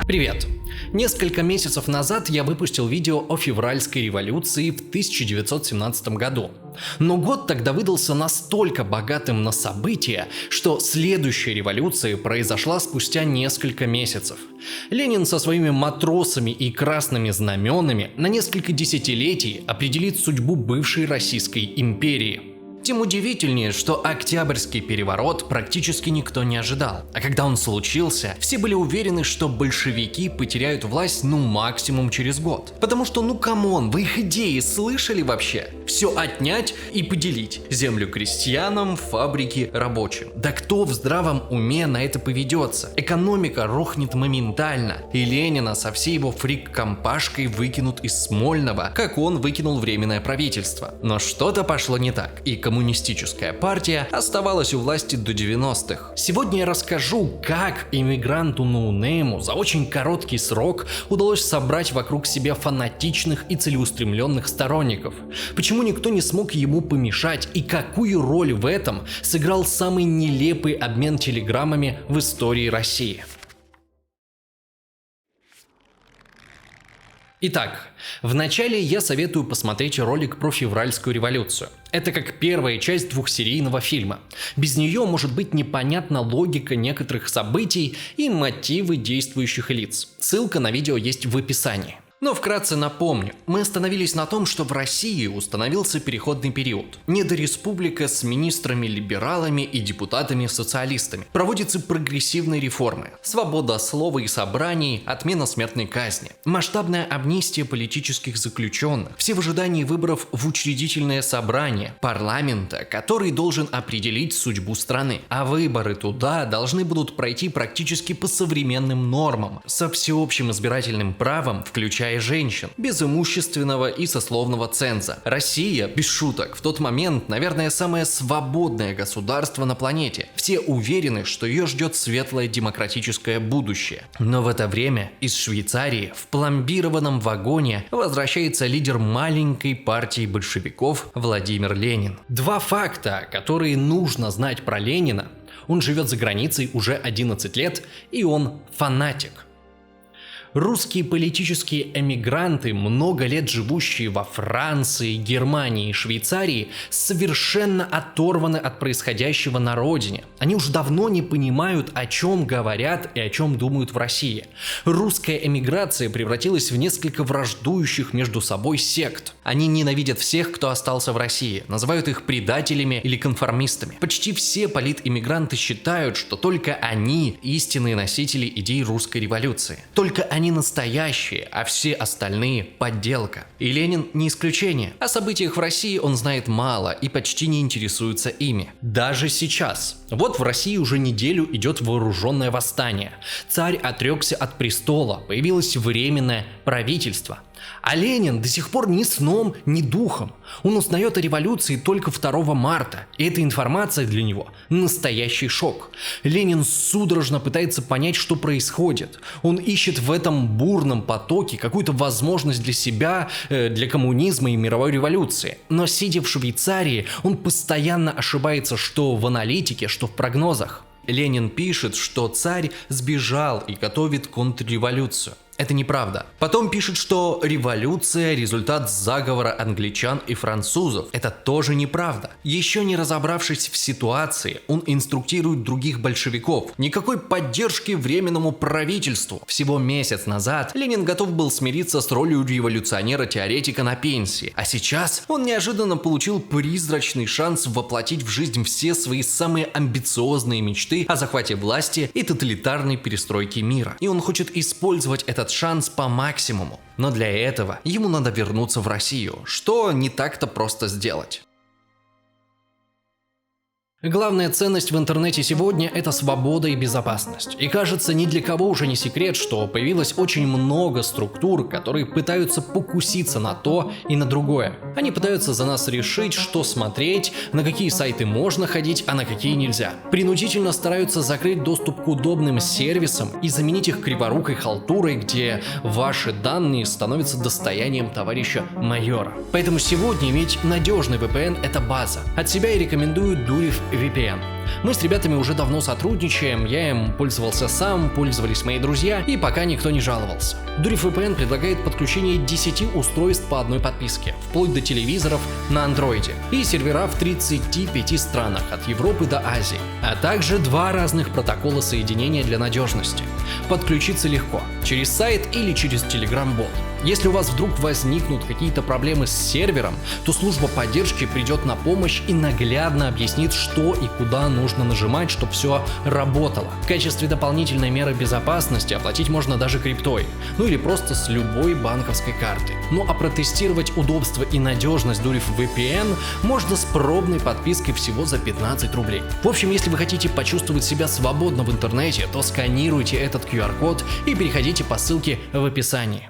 Привет! Несколько месяцев назад я выпустил видео о февральской революции в 1917 году. Но год тогда выдался настолько богатым на события, что следующая революция произошла спустя несколько месяцев. Ленин со своими матросами и красными знаменами на несколько десятилетий определит судьбу бывшей Российской империи. Тем удивительнее, что Октябрьский переворот практически никто не ожидал. А когда он случился, все были уверены, что большевики потеряют власть максимум через год. Потому что камон, вы их идеи слышали вообще? Все отнять и поделить. Землю крестьянам, фабрики рабочим. Да кто в здравом уме на это поведется? Экономика рухнет моментально. И Ленина со всей его фрик-компашкой выкинут из Смольного, как он выкинул Временное правительство. Но что-то пошло не так, и коммунистическая партия оставалась у власти до 90-х. Сегодня я расскажу, как иммигранту ноунейму за очень короткий срок удалось собрать вокруг себя фанатичных и целеустремленных сторонников. Почему никто не смог ему помешать и какую роль в этом сыграл самый нелепый обмен телеграммами в истории России. Итак, вначале я советую посмотреть ролик про февральскую революцию. Это как первая часть двухсерийного фильма. Без нее может быть непонятна логика некоторых событий и мотивы действующих лиц. Ссылка на видео есть в описании. Но вкратце напомню, мы остановились на том, что в России установился переходный период. Недореспублика с министрами-либералами и депутатами-социалистами. Проводятся прогрессивные реформы. Свобода слова и собраний, отмена смертной казни. Масштабная амнистия политических заключенных. Все в ожидании выборов в учредительное собрание парламента, который должен определить судьбу страны. А выборы туда должны будут пройти практически по современным нормам, со всеобщим избирательным правом, включая женщин, без имущественного и сословного ценза. Россия, без шуток, в тот момент, наверное, самое свободное государство на планете. Все уверены, что ее ждет светлое демократическое будущее. Но в это время из Швейцарии в пломбированном вагоне возвращается лидер маленькой партии большевиков Владимир Ленин. Два факта, которые нужно знать про Ленина. Он живет за границей уже 11 лет, и он фанатик. Русские политические эмигранты, много лет живущие во Франции, Германии и Швейцарии, совершенно оторваны от происходящего на родине. Они уже давно не понимают, о чем говорят и о чем думают в России. Русская эмиграция превратилась в несколько враждующих между собой сект. Они ненавидят всех, кто остался в России, называют их предателями или конформистами. Почти все политэмигранты считают, что только они истинные носители идей русской революции. Только они настоящие, а все остальные – подделка. И Ленин не исключение. О событиях в России он знает мало и почти не интересуется ими. Даже сейчас. Вот в России уже неделю идет вооруженное восстание. Царь отрекся от престола, появилось временное правительство. А Ленин до сих пор ни сном, ни духом. Он узнает о революции только 2 марта, и эта информация для него – настоящий шок. Ленин судорожно пытается понять, что происходит. Он ищет в этом бурном потоке какую-то возможность для себя, для коммунизма и мировой революции. Но сидя в Швейцарии, он постоянно ошибается что в аналитике, что в прогнозах. Ленин пишет, что царь сбежал и готовит контрреволюцию. Это неправда. Потом пишет, что революция – результат заговора англичан и французов. Это тоже неправда. Еще не разобравшись в ситуации, он инструктирует других большевиков. Никакой поддержки временному правительству. Всего месяц назад Ленин готов был смириться с ролью революционера-теоретика на пенсии. А сейчас он неожиданно получил призрачный шанс воплотить в жизнь все свои самые амбициозные мечты о захвате власти и тоталитарной перестройке мира. И он хочет использовать этот шанс по максимуму. Но для этого ему надо вернуться в Россию, что не так-то просто сделать. Главная ценность в интернете сегодня – это свобода и безопасность. И кажется, ни для кого уже не секрет, что появилось очень много структур, которые пытаются покуситься на то и на другое. Они пытаются за нас решить, что смотреть, на какие сайты можно ходить, а на какие нельзя. Принудительно стараются закрыть доступ к удобным сервисам и заменить их криворукой халтурой, где ваши данные становятся достоянием товарища майора. Поэтому сегодня иметь надежный VPN – это база. От себя я рекомендую Durif VPN. Мы с ребятами уже давно сотрудничаем, я им пользовался сам, пользовались мои друзья, и пока никто не жаловался. Durif VPN предлагает подключение 10 устройств по одной подписке, вплоть до телевизоров на андроиде, и сервера в 35 странах, от Европы до Азии, а также 2 разных протокола соединения для надежности. Подключиться легко, через сайт или через Telegram-бот. Если у вас вдруг возникнут какие-то проблемы с сервером, то служба поддержки придет на помощь и наглядно объяснит, что и куда нужно нажимать, чтобы все работало. В качестве дополнительной меры безопасности оплатить можно даже криптой, ну или просто с любой банковской карты. Ну а протестировать удобство и надежность Durif VPN можно с пробной подпиской всего за 15 рублей. В общем, если вы хотите почувствовать себя свободно в интернете, то сканируйте этот QR-код и переходите по ссылке в описании.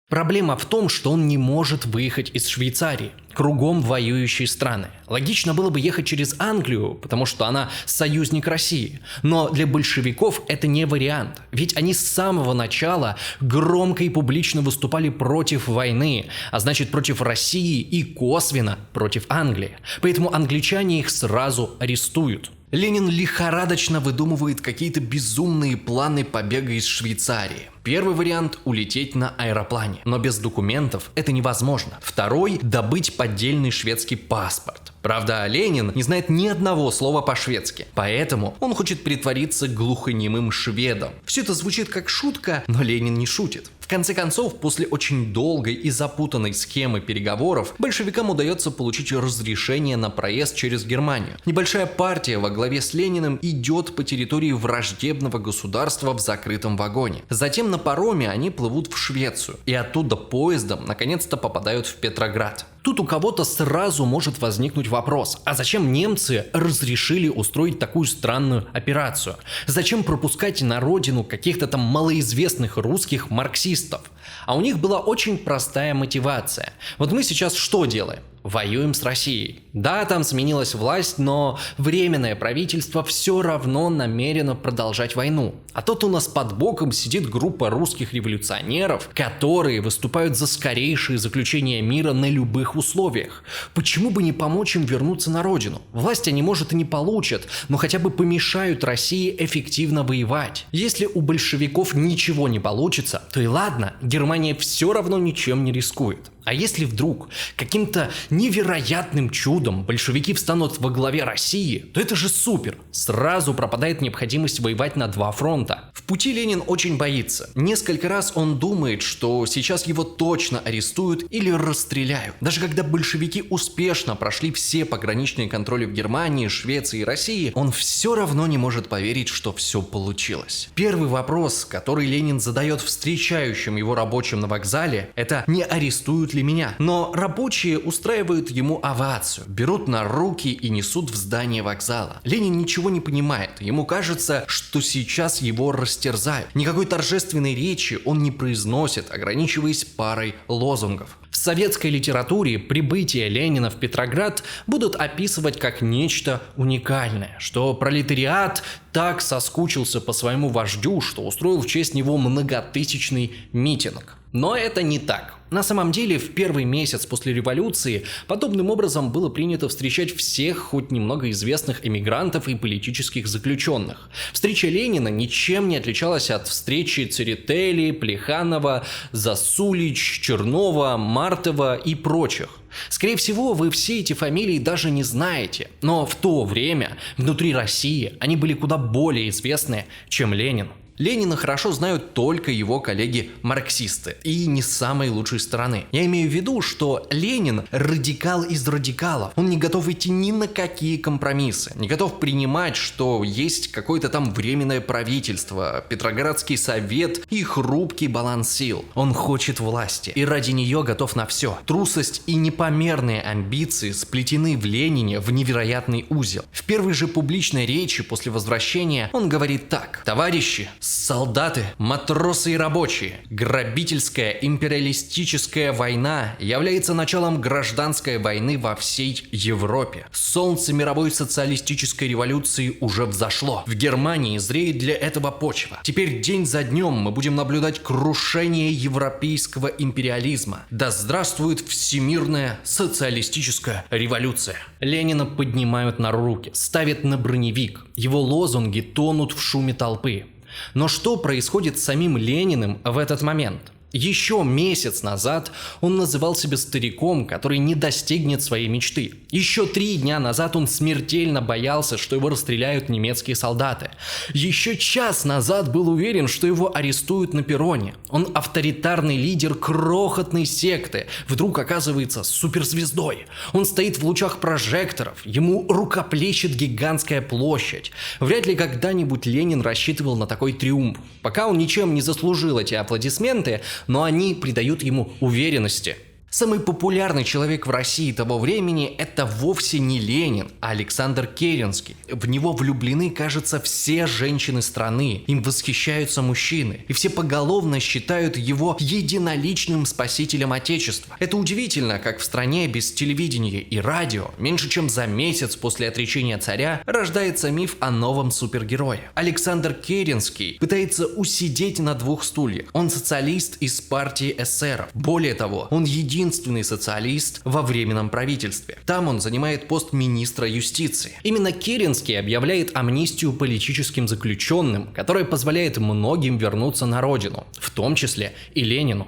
Проблема в том, что он не может выехать из Швейцарии. Кругом воюющие страны. Логично было бы ехать через Англию, потому что она союзник России. Но для большевиков это не вариант. Ведь они с самого начала громко и публично выступали против войны, а значит против России и косвенно против Англии. Поэтому англичане их сразу арестуют. Ленин лихорадочно выдумывает какие-то безумные планы побега из Швейцарии. Первый вариант – улететь на аэроплане, но без документов это невозможно. Второй – добыть поддельный шведский паспорт. Правда, Ленин не знает ни одного слова по-шведски, поэтому он хочет притвориться глухонемым шведом. Все это звучит как шутка, но Ленин не шутит. В конце концов, после очень долгой и запутанной схемы переговоров, большевикам удается получить разрешение на проезд через Германию. Небольшая партия во главе с Лениным идет по территории враждебного государства в закрытом вагоне. Затем на пароме они плывут в Швецию и оттуда поездом наконец-то попадают в Петроград. Тут у кого-то сразу может возникнуть вопрос, а зачем немцы разрешили устроить такую странную операцию? Зачем пропускать на родину каких-то там малоизвестных русских марксистов? А у них была очень простая мотивация. Вот мы сейчас что делаем? Воюем с Россией. Да, там сменилась власть, но временное правительство все равно намерено продолжать войну. А тут у нас под боком сидит группа русских революционеров, которые выступают за скорейшее заключение мира на любых условиях. Почему бы не помочь им вернуться на родину? Власть они, может, и не получат, но хотя бы помешают России эффективно воевать. Если у большевиков ничего не получится, то и ладно, Германия все равно ничем не рискует. А если вдруг каким-то невероятным чудом большевики встанут во главе России, то это же супер. Сразу пропадает необходимость воевать на 2 фронта. В пути Ленин очень боится. Несколько раз он думает, что сейчас его точно арестуют или расстреляют. Даже когда большевики успешно прошли все пограничные контроли в Германии, Швеции и России, он все равно не может поверить, что все получилось. Первый вопрос, который Ленин задает встречающим его рабочим на вокзале, это: не арестуют ли меня? Но рабочие устраивают ему овацию, берут на руки и несут в здание вокзала. Ленин ничего не понимает, ему кажется, что сейчас его растерзают. Никакой торжественной речи он не произносит, ограничиваясь парой лозунгов. В советской литературе прибытие Ленина в Петроград будут описывать как нечто уникальное, что пролетариат так соскучился по своему вождю, что устроил в честь него многотысячный митинг. Но это не так. На самом деле, в первый месяц после революции подобным образом было принято встречать всех хоть немного известных эмигрантов и политических заключенных. Встреча Ленина ничем не отличалась от встречи Церетели, Плеханова, Засулич, Чернова, Мартова и прочих. Скорее всего, вы все эти фамилии даже не знаете, но в то время внутри России они были куда более известны, чем Ленин. Ленина хорошо знают только его коллеги-марксисты, и не с самой лучшей стороны. Я имею в виду, что Ленин радикал из радикалов. Он не готов идти ни на какие компромиссы, не готов принимать, что есть какое-то там временное правительство, Петроградский совет и хрупкий баланс сил. Он хочет власти и ради нее готов на все. Трусость и непомерные амбиции сплетены в Ленине в невероятный узел. В первой же публичной речи после возвращения он говорит так: «Товарищи, Солдаты, матросы и рабочие. Грабительская империалистическая война является началом гражданской войны во всей Европе. Солнце мировой социалистической революции уже взошло. В Германии зреет для этого почва. Теперь день за днем мы будем наблюдать крушение европейского империализма. Да здравствует всемирная социалистическая революция. Ленина поднимают на руки, ставят на броневик. Его лозунги тонут в шуме толпы. Но что происходит с самим Лениным в этот момент? Еще месяц назад он называл себя стариком, который не достигнет своей мечты. Еще 3 дня назад он смертельно боялся, что его расстреляют немецкие солдаты. Еще час назад был уверен, что его арестуют на перроне. Он авторитарный лидер крохотной секты, вдруг оказывается суперзвездой. Он стоит в лучах прожекторов, ему рукоплещет гигантская площадь. Вряд ли когда-нибудь Ленин рассчитывал на такой триумф. Пока он ничем не заслужил эти аплодисменты, но они придают ему уверенности. Самый популярный человек в России того времени – это вовсе не Ленин, а Александр Керенский. В него влюблены, кажется, все женщины страны, им восхищаются мужчины, и все поголовно считают его единоличным спасителем Отечества. Это удивительно, как в стране без телевидения и радио меньше чем за месяц после отречения царя рождается миф о новом супергерое. Александр Керенский пытается усидеть на 2 стульях. Он социалист из партии эсеров. Более того, он единственный социалист во временном правительстве. Там он занимает пост министра юстиции. Именно Керенский объявляет амнистию политическим заключенным, которая позволяет многим вернуться на родину, в том числе и Ленину.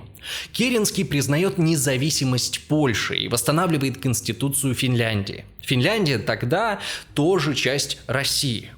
Керенский признает независимость Польши и восстанавливает Конституцию Финляндии. Финляндия тогда тоже часть России.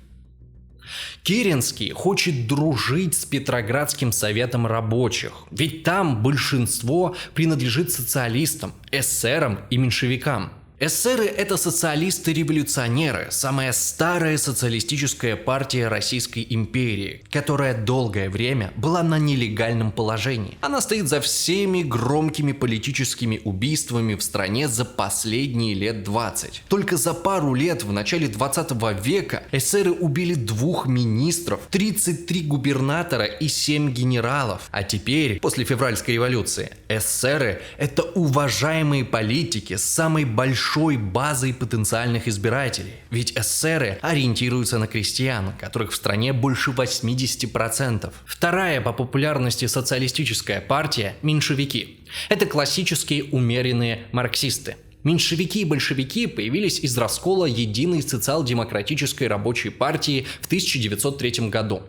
Керенский хочет дружить с Петроградским советом рабочих, ведь там большинство принадлежит социалистам, эсерам и меньшевикам. Эсеры – это социалисты-революционеры, самая старая социалистическая партия Российской империи, которая долгое время была на нелегальном положении. Она стоит за всеми громкими политическими убийствами в стране за последние лет 20. Только за пару лет в начале 20 века эсеры убили 2 министров, 33 губернатора и 7 генералов. А теперь, после февральской революции, эсеры – это уважаемые политики с самой большой базой потенциальных избирателей. Ведь эсеры ориентируются на крестьян, которых в стране больше 80%. Вторая по популярности социалистическая партия – меньшевики. Это классические умеренные марксисты. Меньшевики и большевики появились из раскола единой социал-демократической рабочей партии в 1903 году.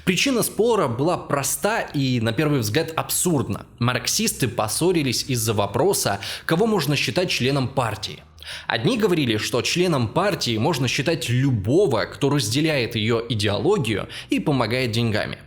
Причина спора была проста и, на первый взгляд, абсурдна. Марксисты поссорились из-за вопроса, кого можно считать членом партии. Одни говорили, что членом партии можно считать любого, кто разделяет ее идеологию и помогает деньгами.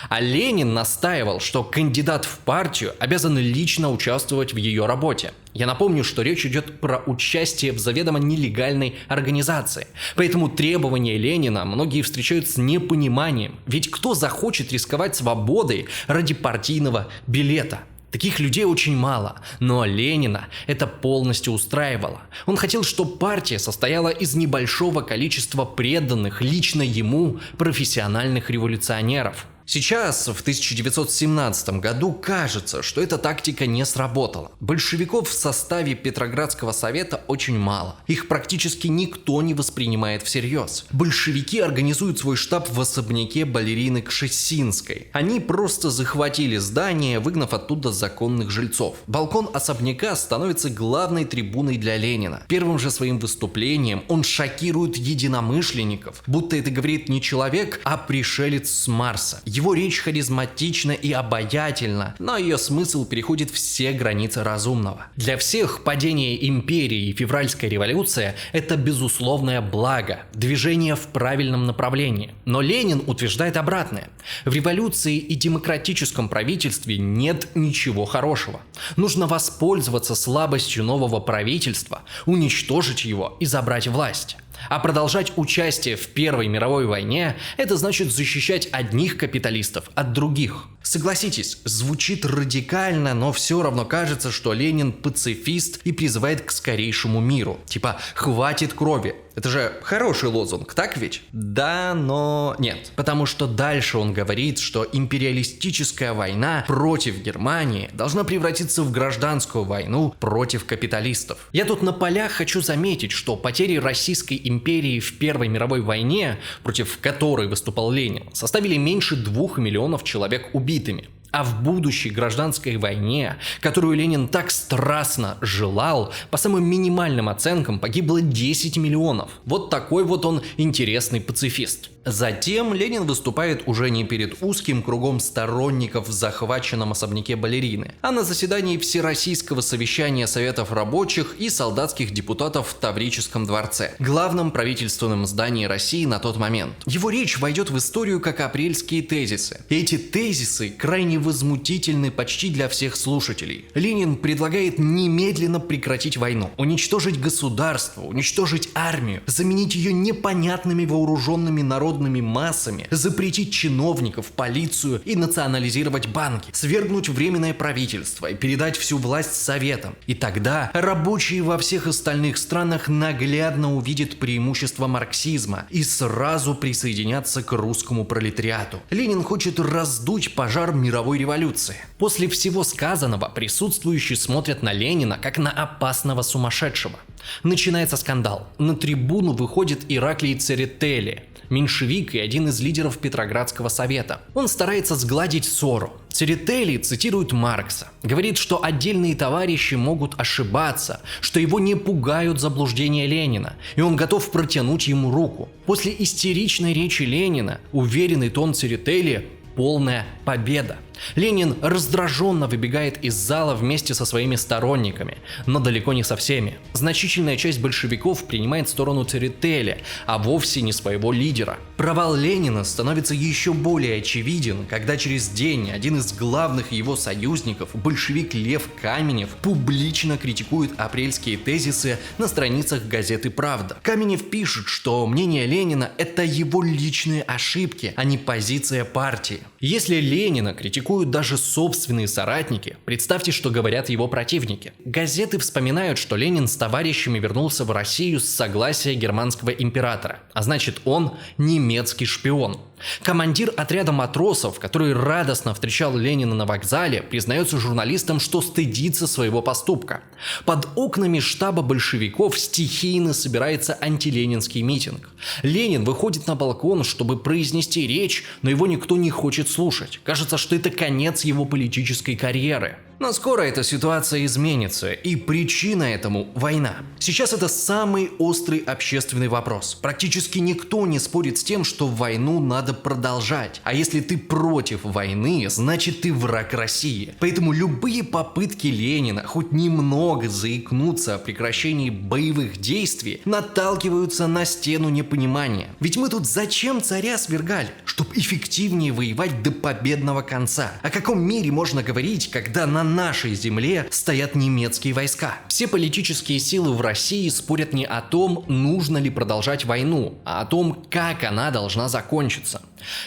А Ленин настаивал, что кандидат в партию обязан лично участвовать в ее работе. Я напомню, что речь идет про участие в заведомо нелегальной организации. Поэтому требования Ленина многие встречают с непониманием. Ведь кто захочет рисковать свободой ради партийного билета? Таких людей очень мало, но Ленина это полностью устраивало. Он хотел, чтобы партия состояла из небольшого количества преданных лично ему профессиональных революционеров. Сейчас, в 1917 году, кажется, что эта тактика не сработала. Большевиков в составе Петроградского совета очень мало. Их практически никто не воспринимает всерьез. Большевики организуют свой штаб в особняке балерины Кшесинской. Они просто захватили здание, выгнав оттуда законных жильцов. Балкон особняка становится главной трибуной для Ленина. Первым же своим выступлением он шокирует единомышленников, будто это говорит не человек, а пришелец с Марса. Его речь харизматична и обаятельна, но ее смысл переходит все границы разумного. Для всех падение империи и февральская революция – это безусловное благо, движение в правильном направлении. Но Ленин утверждает обратное. В революции и демократическом правительстве нет ничего хорошего. Нужно воспользоваться слабостью нового правительства, уничтожить его и забрать власть. А продолжать участие в Первой мировой войне – это значит защищать одних капиталистов от других. Согласитесь, звучит радикально, но все равно кажется, что Ленин пацифист и призывает к скорейшему миру. Типа «хватит крови». Это же хороший лозунг, так ведь? Да, но нет. Потому что дальше он говорит, что империалистическая война против Германии должна превратиться в гражданскую войну против капиталистов. Я тут на полях хочу заметить, что потери Российской империи в Первой мировой войне, против которой выступал Ленин, составили меньше 2 миллионов человек убитыми. А в будущей гражданской войне, которую Ленин так страстно желал, по самым минимальным оценкам погибло 10 миллионов. Вот такой вот он интересный пацифист. Затем Ленин выступает уже не перед узким кругом сторонников в захваченном особняке балерины, а на заседании Всероссийского совещания Советов рабочих и солдатских депутатов в Таврическом дворце, главном правительственном здании России на тот момент. Его речь войдет в историю как апрельские тезисы. И эти тезисы крайне возмутительны почти для всех слушателей. Ленин предлагает немедленно прекратить войну, уничтожить государство, уничтожить армию, заменить ее непонятными вооруженными народными массами, запретить чиновников, полицию и национализировать банки, свергнуть временное правительство и передать всю власть советам. И тогда рабочие во всех остальных странах наглядно увидят преимущество марксизма и сразу присоединятся к русскому пролетариату. Ленин хочет раздуть пожар мировой революции. После всего сказанного присутствующие смотрят на Ленина как на опасного сумасшедшего. Начинается скандал. На трибуну выходит Ираклий Церетели, меньшевик и один из лидеров Петроградского совета. Он старается сгладить ссору. Церетели цитирует Маркса. Говорит, что отдельные товарищи могут ошибаться, что его не пугают заблуждения Ленина, и он готов протянуть ему руку. После истеричной речи Ленина уверенный тон Церетели – полная победа. Ленин раздраженно выбегает из зала вместе со своими сторонниками, но далеко не со всеми. Значительная часть большевиков принимает сторону Церетели, а вовсе не своего лидера. Провал Ленина становится еще более очевиден, когда через день один из главных его союзников, большевик Лев Каменев, публично критикует апрельские тезисы на страницах газеты «Правда». Каменев пишет, что мнение Ленина – это его личные ошибки, а не позиция партии. Если Ленина критикуют даже собственные соратники, представьте, что говорят его противники. Газеты вспоминают, что Ленин с товарищами вернулся в Россию с согласия германского императора, а значит он немецкий шпион. Командир отряда матросов, который радостно встречал Ленина на вокзале, признается журналистам, что стыдится своего поступка. Под окнами штаба большевиков стихийно собирается антиленинский митинг. Ленин выходит на балкон, чтобы произнести речь, но его никто не хочет слушать. Кажется, что это конец его политической карьеры. Но скоро эта ситуация изменится, и причина этому – война. Сейчас это самый острый общественный вопрос. Практически никто не спорит с тем, что войну надо продолжать. А если ты против войны, значит ты враг России. Поэтому любые попытки Ленина хоть немного заикнуться о прекращении боевых действий наталкиваются на стену непонимания. Ведь мы тут зачем царя свергали? Чтобы эффективнее воевать до победного конца. О каком мире можно говорить, когда на нашей земле стоят немецкие войска? Все политические силы в России спорят не о том, нужно ли продолжать войну, а о том, как она должна закончиться.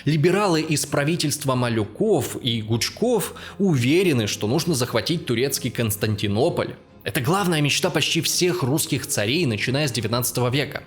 Либералы из правительства Малюков и Гучков уверены, что нужно захватить турецкий Константинополь. Это главная мечта почти всех русских царей, начиная с 19 века.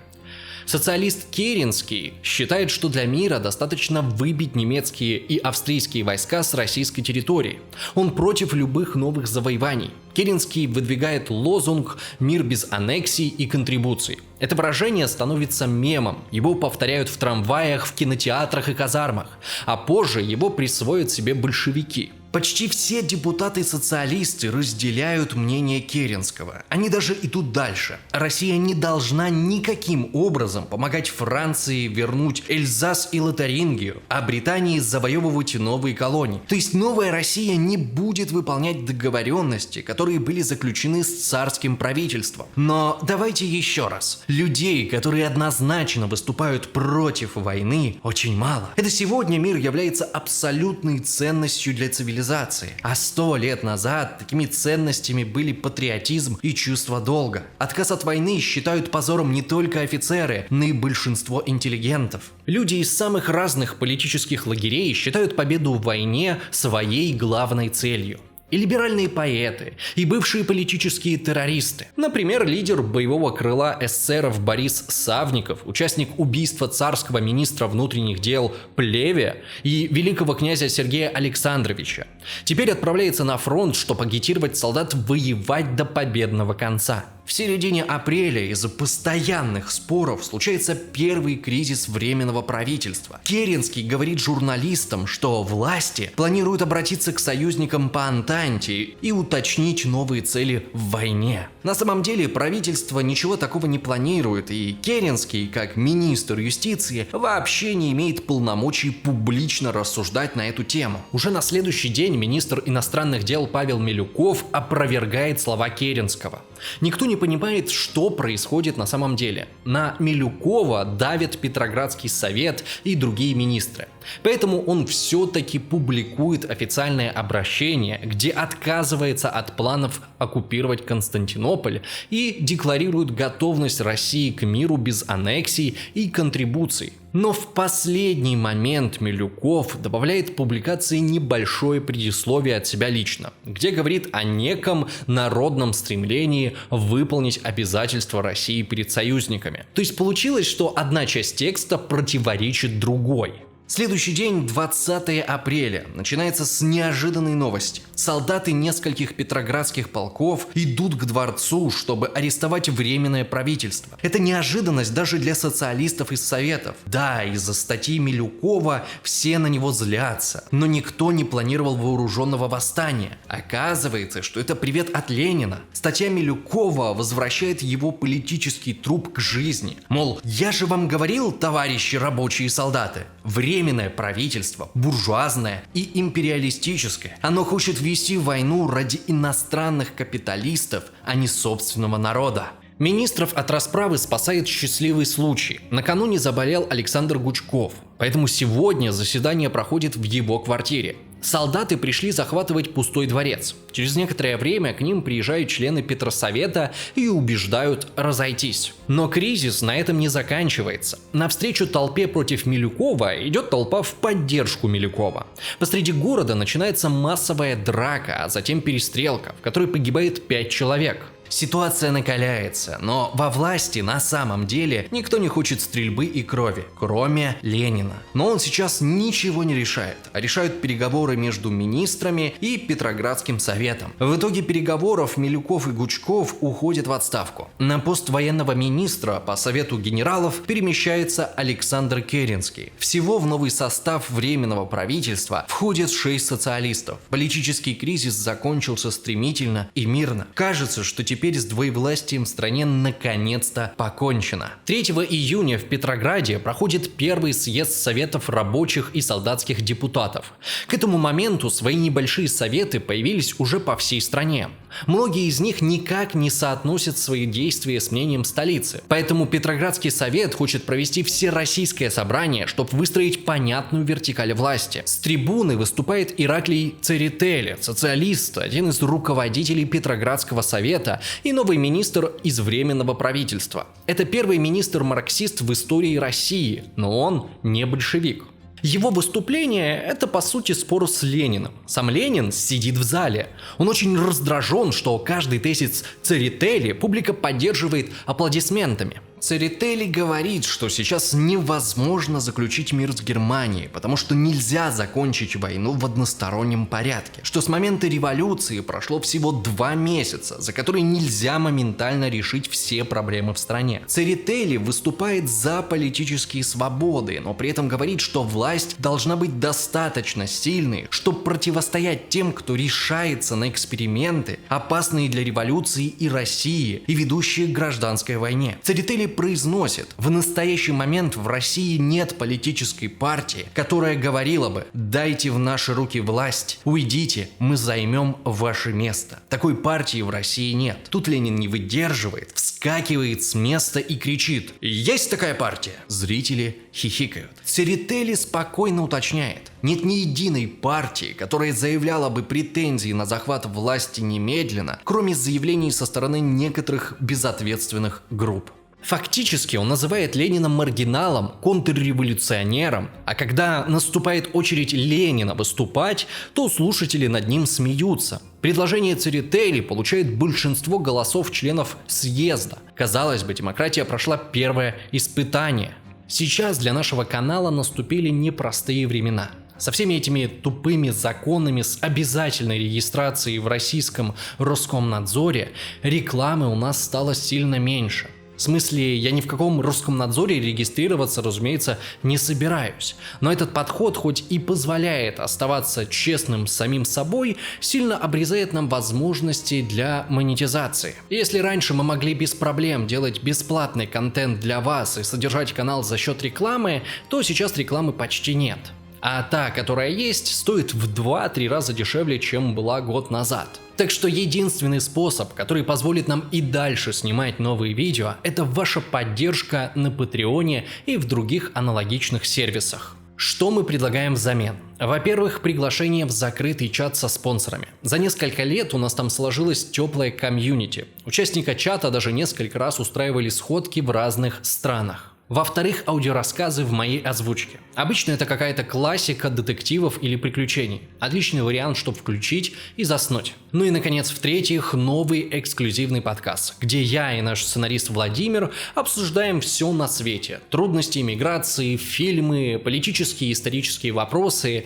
Социалист Керенский считает, что для мира достаточно выбить немецкие и австрийские войска с российской территории. Он против любых новых завоеваний. Керенский выдвигает лозунг «Мир без аннексий и контрибуций». Это выражение становится мемом, его повторяют в трамваях, в кинотеатрах и казармах, а позже его присвоят себе большевики. Почти все депутаты-социалисты разделяют мнение Керенского. Они даже идут дальше. Россия не должна никаким образом помогать Франции вернуть Эльзас и Лотарингию, а Британии завоевывать новые колонии. То есть новая Россия не будет выполнять договоренности, которые были заключены с царским правительством. Но давайте еще раз. Людей, которые однозначно выступают против войны, очень мало. Это сегодня мир является абсолютной ценностью для цивилизации. цивилизации. А 100 лет назад такими ценностями были патриотизм и чувство долга. Отказ от войны считают позором не только офицеры, но и большинство интеллигентов. Люди из самых разных политических лагерей считают победу в войне своей главной целью. И либеральные поэты, и бывшие политические террористы. Например, лидер боевого крыла эсеров Борис Савников, участник убийства царского министра внутренних дел Плеве и великого князя Сергея Александровича, теперь отправляется на фронт, чтобы агитировать солдат воевать до победного конца. В середине апреля из-за постоянных споров случается первый кризис Временного правительства. Керенский говорит журналистам, что власти планируют обратиться к союзникам по Антанте и уточнить новые цели в войне. На самом деле правительство ничего такого не планирует, и Керенский, как министр юстиции, вообще не имеет полномочий публично рассуждать на эту тему. Уже на следующий день министр иностранных дел Павел Милюков опровергает слова Керенского. Никто не понимает, что происходит на самом деле. На Милюкова давит Петроградский совет и другие министры. Поэтому он все-таки публикует официальное обращение, где отказывается от планов оккупировать Константинополь и декларирует готовность России к миру без аннексий и контрибуций. Но в последний момент Милюков добавляет в публикации небольшое предисловие от себя лично, где говорит о неком народном стремлении выполнить обязательства России перед союзниками. То есть получилось, что одна часть текста противоречит другой. Следующий день, 20 апреля, начинается с неожиданной новости. Солдаты нескольких петроградских полков идут к дворцу, чтобы арестовать Временное правительство. Это неожиданность даже для социалистов из Советов. Да, из-за статьи Милюкова все на него злятся, но никто не планировал вооруженного восстания. Оказывается, что это привет от Ленина. Статья Милюкова возвращает его политический труп к жизни. Мол, я же вам говорил, товарищи рабочие и солдаты, Временное правительство, буржуазное и империалистическое. Оно хочет вести войну ради иностранных капиталистов, а не собственного народа. Министров от расправы спасает счастливый случай. Накануне заболел Александр Гучков, поэтому сегодня заседание проходит в его квартире. Солдаты пришли захватывать пустой дворец. Через некоторое время к ним приезжают члены Петросовета и убеждают разойтись. Но кризис на этом не заканчивается. Навстречу толпе против Милюкова идет толпа в поддержку Милюкова. Посреди города начинается массовая драка, а затем перестрелка, в которой погибает 5 человек. Ситуация накаляется, но во власти на самом деле никто не хочет стрельбы и крови, кроме Ленина. Но он сейчас ничего не решает, а решают переговоры между министрами и Петроградским советом. В итоге переговоров Милюков и Гучков уходят в отставку. На пост военного министра по совету генералов перемещается Александр Керенский. Всего в новый состав Временного правительства входят 6 социалистов. Политический кризис закончился стремительно и мирно. Кажется, что теперь с двоевластием в стране наконец-то покончено. 3 июня в Петрограде проходит первый съезд советов рабочих и солдатских депутатов. К этому моменту свои небольшие советы появились уже по всей стране. Многие из них никак не соотносят свои действия с мнением столицы. Поэтому Петроградский совет хочет провести всероссийское собрание, чтобы выстроить понятную вертикаль власти. С трибуны выступает Ираклий Церетели, социалист, один из руководителей Петроградского совета и новый министр из Временного правительства. Это первый министр-марксист в истории России, но он не большевик. Его выступление – это по сути спор с Лениным. Сам Ленин сидит в зале. Он очень раздражен, что каждый тезис Церетели публика поддерживает аплодисментами. Церетели говорит, что сейчас невозможно заключить мир с Германией, потому что нельзя закончить войну в одностороннем порядке, что с момента революции прошло всего 2 месяца, за которые нельзя моментально решить все проблемы в стране. Церетели выступает за политические свободы, но при этом говорит, что власть должна быть достаточно сильной, чтобы противостоять тем, кто решается на эксперименты, опасные для революции и России, и ведущие к гражданской войне. Церетели произносит: в настоящий момент в России нет политической партии, которая говорила бы: дайте в наши руки власть, уйдите, мы займем ваше место. Такой партии в России нет. Тут Ленин не выдерживает, вскакивает с места и кричит: есть такая партия? Зрители хихикают. Церетели спокойно уточняет: Нет ни единой партии, которая заявляла бы претензии на захват власти немедленно, кроме заявлений со стороны некоторых безответственных групп. Фактически он называет Ленина маргиналом, контрреволюционером, а когда наступает очередь Ленина выступать, то слушатели над ним смеются. Предложение Церетели получает большинство голосов членов съезда. Казалось бы, демократия прошла первое испытание. Сейчас для нашего канала наступили непростые времена. Со всеми этими тупыми законами, с обязательной регистрацией в российском Роскомнадзоре, рекламы у нас стало сильно меньше. В смысле, я ни в каком Роскомнадзоре регистрироваться, разумеется, не собираюсь. Но этот подход, хоть и позволяет оставаться честным с самим собой, сильно обрезает нам возможности для монетизации. Если раньше мы могли без проблем делать бесплатный контент для вас и содержать канал за счет рекламы, то сейчас рекламы почти нет. А та, которая есть, стоит в 2-3 раза дешевле, чем была год назад. Так что единственный способ, который позволит нам и дальше снимать новые видео, это ваша поддержка на Патреоне и в других аналогичных сервисах. Что мы предлагаем взамен? Во-первых, приглашение в закрытый чат со спонсорами. За несколько лет у нас там сложилось теплое комьюнити. Участники чата даже несколько раз устраивали сходки в разных странах. Во-вторых, аудиорассказы в моей озвучке. Обычно это какая-то классика детективов или приключений. Отличный вариант, чтобы включить и заснуть. Ну и, наконец, в-третьих, новый эксклюзивный подкаст, где я и наш сценарист Владимир обсуждаем все на свете. Трудности иммиграции, фильмы, политические и исторические вопросы.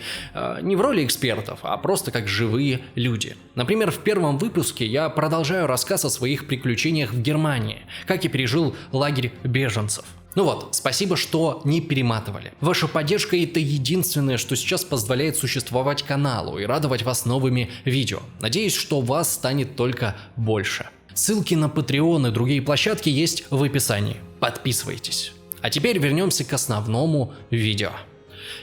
Не в роли экспертов, а просто как живые люди. Например, в первом выпуске я продолжаю рассказ о своих приключениях в Германии, как я пережил лагерь беженцев. Ну вот, спасибо, что не перематывали. Ваша поддержка — это единственное, что сейчас позволяет существовать каналу и радовать вас новыми видео. Надеюсь, что вас станет только больше. Ссылки на Patreon и другие площадки есть в описании. Подписывайтесь. А теперь вернемся к основному видео.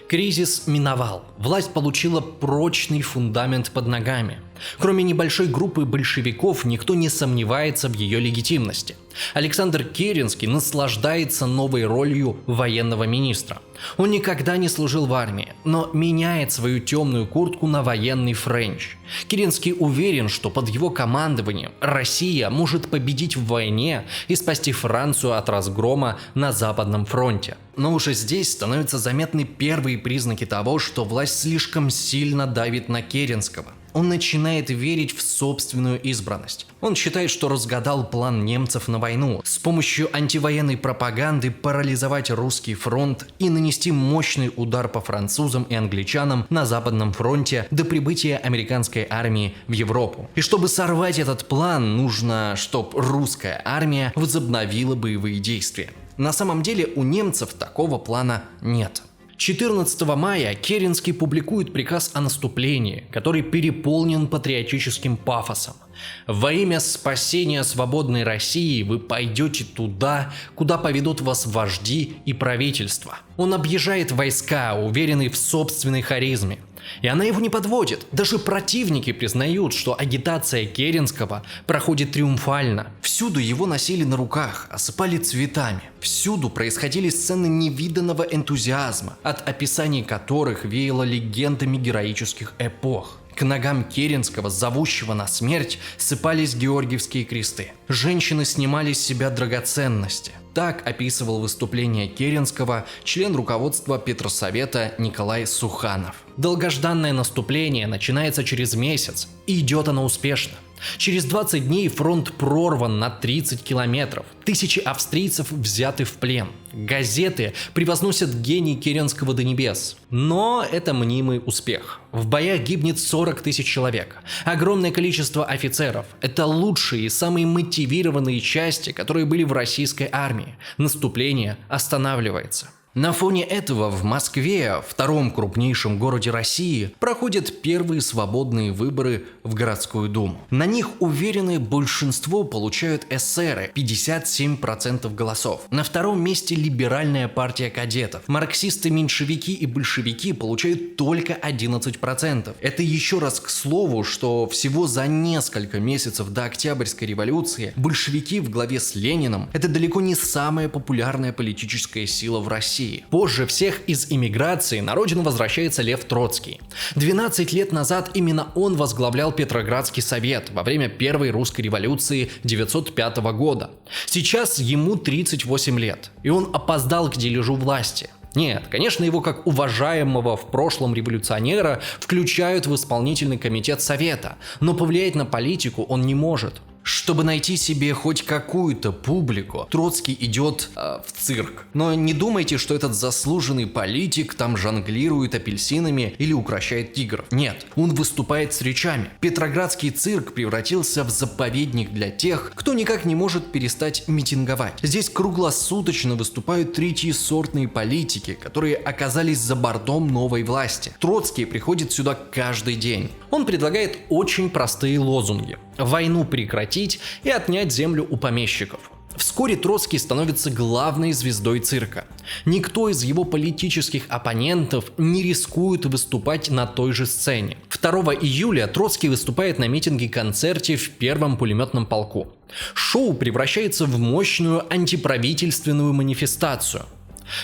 Кризис миновал. Власть получила прочный фундамент под ногами. Кроме небольшой группы большевиков, никто не сомневается в ее легитимности. Александр Керенский наслаждается новой ролью военного министра. Он никогда не служил в армии, но меняет свою темную куртку на военный френч. Керенский уверен, что под его командованием Россия может победить в войне и спасти Францию от разгрома на Западном фронте. Но уже здесь становятся заметны первые признаки того, что власть слишком сильно давит на Керенского. Он начинает верить в собственную избранность. Он считает, что разгадал план немцев на войну. С помощью антивоенной пропаганды парализовать русский фронт и нанести мощный удар по французам и англичанам на Западном фронте до прибытия американской армии в Европу. И чтобы сорвать этот план, нужно, чтобы русская армия возобновила боевые действия. На самом деле у немцев такого плана нет. 14 мая Керенский публикует приказ о наступлении, который переполнен патриотическим пафосом. Во имя спасения свободной России вы пойдете туда, куда поведут вас вожди и правительство. Он объезжает войска, уверенный в собственной харизме. И она его не подводит. Даже противники признают, что агитация Керенского проходит триумфально. Всюду его носили на руках, осыпали цветами. Всюду происходили сцены невиданного энтузиазма, от описаний которых веяло легендами героических эпох. К ногам Керенского, зовущего на смерть, сыпались георгиевские кресты. Женщины снимали с себя драгоценности. Так описывал выступление Керенского член руководства Петросовета Николай Суханов. Долгожданное наступление начинается через месяц, и идет оно успешно. Через 20 дней фронт прорван на 30 километров. Тысячи австрийцев взяты в плен. Газеты превозносят гений Керенского до небес. Но это мнимый успех. В боях гибнет 40 тысяч человек. Огромное количество офицеров. Это лучшие и самые мотивированные части, которые были в российской армии. Наступление останавливается. На фоне этого в Москве, втором крупнейшем городе России, проходят первые свободные выборы в городскую думу. На них уверенное большинство получают эсеры – 57% голосов. На втором месте либеральная партия кадетов. Марксисты-меньшевики и большевики получают только 11%. Это еще раз к слову, что всего за несколько месяцев до Октябрьской революции большевики в главе с Лениным – это далеко не самая популярная политическая сила в России. России. Позже всех из эмиграции на родину возвращается Лев Троцкий. 12 лет назад именно он возглавлял Петроградский совет во время Первой русской революции 1905 года. Сейчас ему 38 лет, и он опоздал к дележу власти. Нет, конечно, его как уважаемого в прошлом революционера включают в исполнительный комитет совета, но повлиять на политику он не может. Чтобы найти себе хоть какую-то публику, Троцкий идет в цирк. Но не думайте, что этот заслуженный политик там жонглирует апельсинами или укрощает тигров. Нет, он выступает с речами. Петроградский цирк превратился в заповедник для тех, кто никак не может перестать митинговать. Здесь круглосуточно выступают третьесортные политики, которые оказались за бортом новой власти. Троцкий приходит сюда каждый день. Он предлагает очень простые лозунги. Войну прекратить и отнять землю у помещиков. Вскоре Троцкий становится главной звездой цирка. Никто из его политических оппонентов не рискует выступать на той же сцене. 2 июля Троцкий выступает на митинге-концерте в Первом пулеметном полку. Шоу превращается в мощную антиправительственную манифестацию.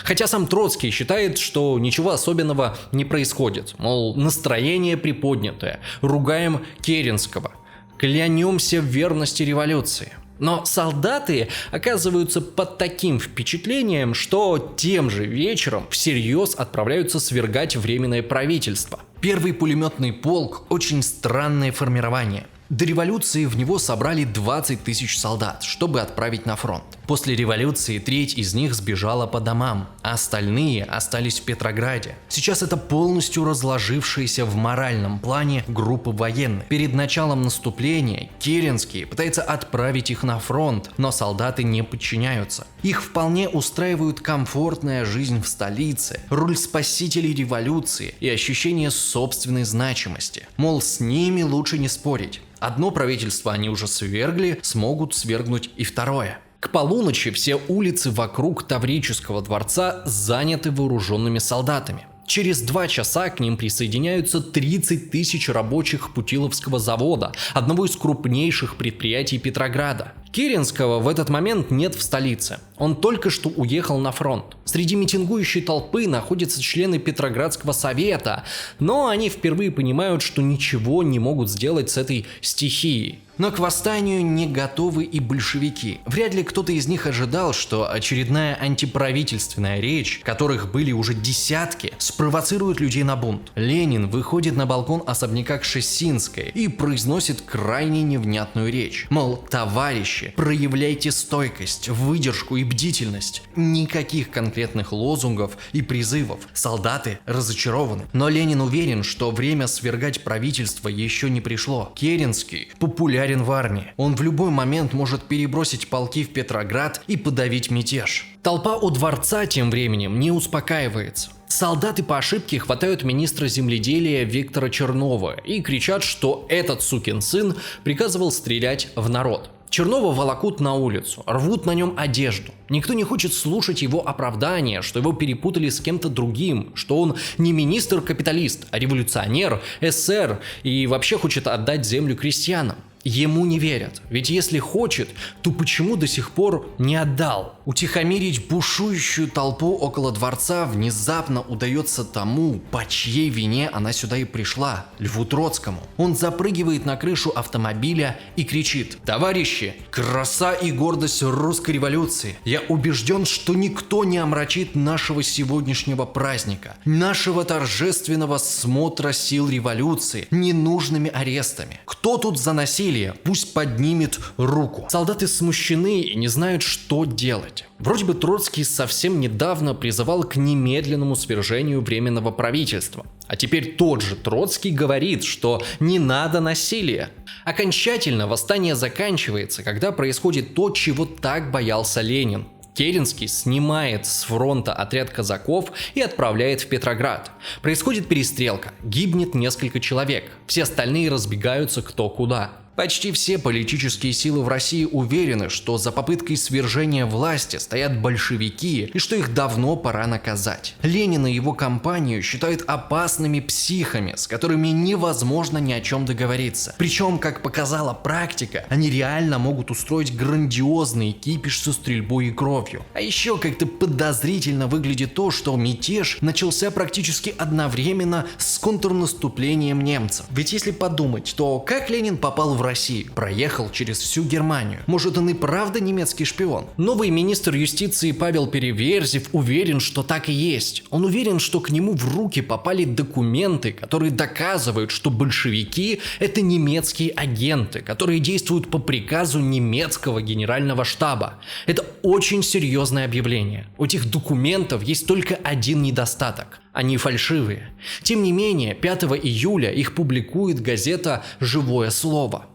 Хотя сам Троцкий считает, что ничего особенного не происходит. Мол, настроение приподнятое, ругаем Керенского, клянемся в верности революции. Но солдаты оказываются под таким впечатлением, что тем же вечером всерьез отправляются свергать временное правительство. Первый пулеметный полк – очень странное формирование. До революции в него собрали 20 тысяч солдат, чтобы отправить на фронт. После революции треть из них сбежала по домам, а остальные остались в Петрограде. Сейчас это полностью разложившаяся в моральном плане группа военных. Перед началом наступления Керенский пытается отправить их на фронт, но солдаты не подчиняются. Их вполне устраивают комфортная жизнь в столице, роль спасителей революции и ощущение собственной значимости. Мол, с ними лучше не спорить. Одно правительство они уже свергли, смогут свергнуть и второе. К полуночи все улицы вокруг Таврического дворца заняты вооруженными солдатами. Через 2 часа к ним присоединяются 30 тысяч рабочих Путиловского завода, одного из крупнейших предприятий Петрограда. Керенского в этот момент нет в столице. Он только что уехал на фронт. Среди митингующей толпы находятся члены Петроградского совета, но они впервые понимают, что ничего не могут сделать с этой стихией. Но к восстанию не готовы и большевики. Вряд ли кто-то из них ожидал, что очередная антиправительственная речь, которых были уже десятки, спровоцирует людей на бунт. Ленин выходит на балкон особняка Кшесинской и произносит крайне невнятную речь. Мол, товарищи, проявляйте стойкость, выдержку и бдительность. Никаких конкретных лозунгов и призывов. Солдаты разочарованы. Но Ленин уверен, что время свергать правительство еще не пришло. Керенский популярен в армии. Он в любой момент может перебросить полки в Петроград и подавить мятеж. Толпа у дворца тем временем не успокаивается. Солдаты по ошибке хватают министра земледелия Виктора Чернова и кричат, что этот сукин сын приказывал стрелять в народ. Чернова волокут на улицу, рвут на нем одежду. Никто не хочет слушать его оправдания, что его перепутали с кем-то другим, что он не министр-капиталист, а революционер, эсер и вообще хочет отдать землю крестьянам. Ему не верят, ведь если хочет, то почему до сих пор не отдал? Утихомирить бушующую толпу около дворца внезапно удается тому, по чьей вине она сюда и пришла, Льву Троцкому. Он запрыгивает на крышу автомобиля и кричит: «Товарищи, краса и гордость русской революции! Я убежден, что никто не омрачит нашего сегодняшнего праздника, нашего торжественного смотра сил революции ненужными арестами. Кто тут за насилие? Пусть поднимет руку». Солдаты смущены и не знают, что делать. Вроде бы Троцкий совсем недавно призывал к немедленному свержению Временного правительства. А теперь тот же Троцкий говорит, что не надо насилия. Окончательно восстание заканчивается, когда происходит то, чего так боялся Ленин. Керенский снимает с фронта отряд казаков и отправляет в Петроград. Происходит перестрелка, гибнет несколько человек, все остальные разбегаются кто куда. Почти все политические силы в России уверены, что за попыткой свержения власти стоят большевики и что их давно пора наказать. Ленин и его компанию считают опасными психами, с которыми невозможно ни о чем договориться. Причем, как показала практика, они реально могут устроить грандиозный кипиш со стрельбой и кровью. А еще как-то подозрительно выглядит то, что мятеж начался практически одновременно с контрнаступлением немцев. Ведь если подумать, то как Ленин попал в Россию? Проехал через всю Германию. Может, он и правда немецкий шпион? Новый министр юстиции Павел Переверзев уверен, что так и есть. Он уверен, что к нему в руки попали документы, которые доказывают, что большевики – это немецкие агенты, которые действуют по приказу немецкого генерального штаба. Это очень серьезное объявление. У этих документов есть только один недостаток. Они фальшивые. Тем не менее, 5 июля их публикует газета «Живое слово».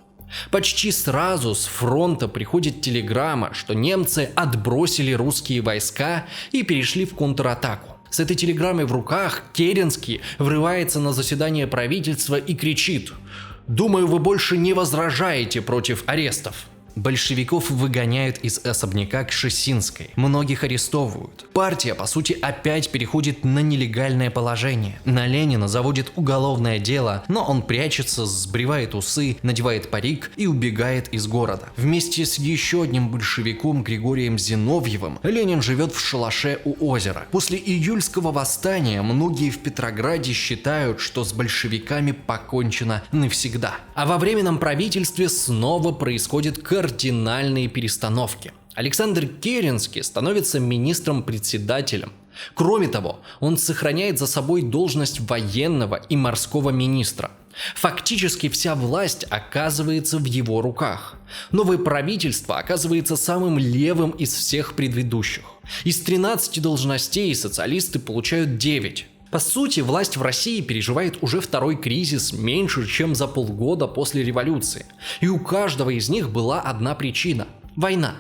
Почти сразу с фронта приходит телеграмма, что немцы отбросили русские войска и перешли в контратаку. С этой телеграммой в руках Керенский врывается на заседание правительства и кричит: «Думаю, вы больше не возражаете против арестов». Большевиков выгоняют из особняка Кшесинской, многих арестовывают. Партия, по сути, опять переходит на нелегальное положение. На Ленина заводит уголовное дело, но он прячется, сбривает усы, надевает парик и убегает из города. Вместе с еще одним большевиком Григорием Зиновьевым Ленин живет в шалаше у озера. После июльского восстания многие в Петрограде считают, что с большевиками покончено навсегда. А во временном правительстве снова происходит кардинальные перестановки. Александр Керенский становится министром-председателем. Кроме того, он сохраняет за собой должность военного и морского министра. Фактически вся власть оказывается в его руках. Новое правительство оказывается самым левым из всех предыдущих. Из 13 должностей социалисты получают 9. По сути, власть в России переживает уже второй кризис меньше, чем за полгода после революции. И у каждого из них была одна причина – война.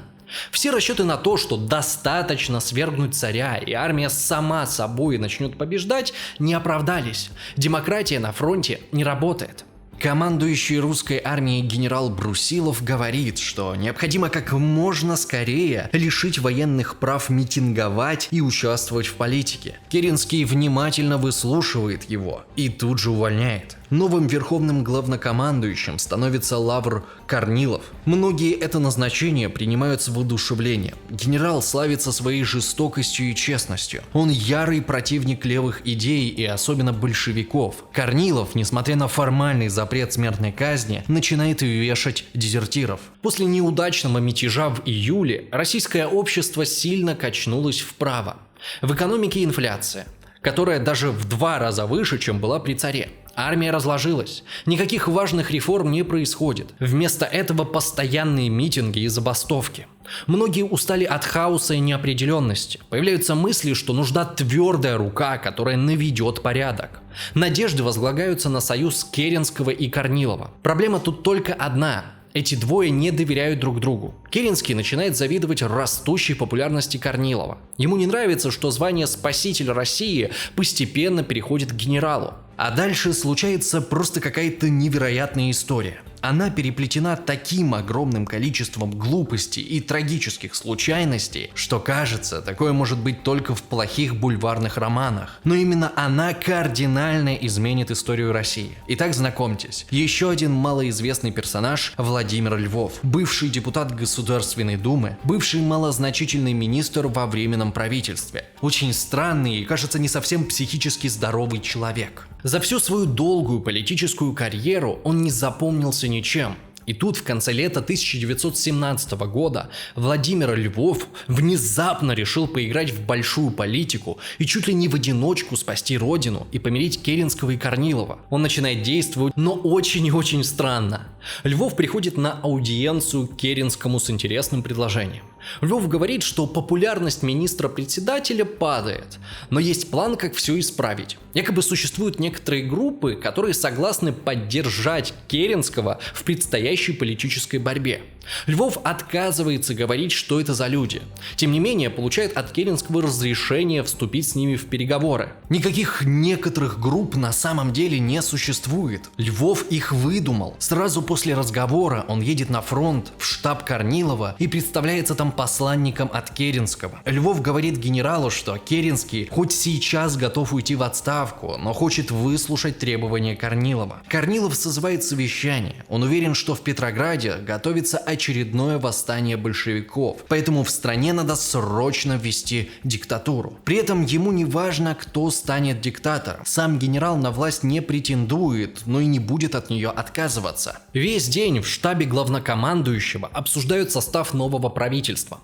Все расчеты на то, что достаточно свергнуть царя и армия сама собой начнет побеждать, не оправдались. Демократия на фронте не работает. Командующий русской армией генерал Брусилов говорит, что необходимо как можно скорее лишить военных прав митинговать и участвовать в политике. Керенский внимательно выслушивает его и тут же увольняет. Новым верховным главнокомандующим становится Лавр Корнилов. Многие это назначение принимают с воодушевлением. Генерал славится своей жестокостью и честностью. Он ярый противник левых идей и особенно большевиков. Корнилов, несмотря на формальный запрет смертной казни, начинает вешать дезертиров. После неудачного мятежа в июле российское общество сильно качнулось вправо. В экономике инфляция, которая даже в 2 раза выше, чем была при царе. Армия разложилась, никаких важных реформ не происходит. Вместо этого постоянные митинги и забастовки. Многие устали от хаоса и неопределенности. Появляются мысли, что нужна твердая рука, которая наведет порядок. Надежды возлагаются на союз Керенского и Корнилова. Проблема тут только одна. Эти двое не доверяют друг другу. Керенский начинает завидовать растущей популярности Корнилова. Ему не нравится, что звание «Спаситель России» постепенно переходит к генералу. А дальше случается просто какая-то невероятная история. Она переплетена таким огромным количеством глупостей и трагических случайностей, что кажется, такое может быть только в плохих бульварных романах. Но именно она кардинально изменит историю России. Итак, знакомьтесь, еще один малоизвестный персонаж – Владимир Львов, бывший депутат Государственной Думы, бывший малозначительный министр во временном правительстве. Очень странный и, кажется, не совсем психически здоровый человек. За всю свою долгую политическую карьеру он не запомнился ничем. И тут в конце лета 1917 года Владимир Львов внезапно решил поиграть в большую политику и чуть ли не в одиночку спасти родину и помирить Керенского и Корнилова. Он начинает действовать, но очень и очень странно. Львов приходит на аудиенцию к Керенскому с интересным предложением. Львов говорит, что популярность министра-председателя падает, но есть план, как все исправить. Якобы существуют некоторые группы, которые согласны поддержать Керенского в предстоящей политической борьбе. Львов отказывается говорить, что это за люди. Тем не менее, получает от Керенского разрешение вступить с ними в переговоры. Никаких некоторых групп на самом деле не существует. Львов их выдумал. Сразу после разговора он едет на фронт, в штаб Корнилова и представляется там посланником от Керенского. Львов говорит генералу, что Керенский хоть сейчас готов уйти в отставку, но хочет выслушать требования Корнилова. Корнилов созывает совещание. Он уверен, что в Петрограде готовится очередное восстание большевиков, поэтому в стране надо срочно ввести диктатуру. При этом ему не важно, кто станет диктатором. Сам генерал на власть не претендует, но и не будет от нее отказываться. Весь день в штабе главнокомандующего обсуждают состав нового правительства.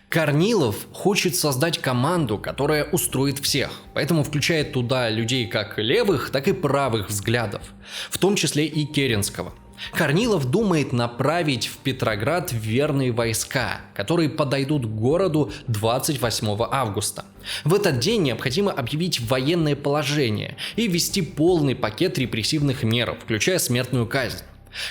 Корнилов хочет создать команду, которая устроит всех, поэтому включает туда людей как левых, так и правых взглядов, в том числе и Керенского. Корнилов думает направить в Петроград верные войска, которые подойдут к городу 28 августа. В этот день необходимо объявить военное положение и ввести полный пакет репрессивных мер, включая смертную казнь.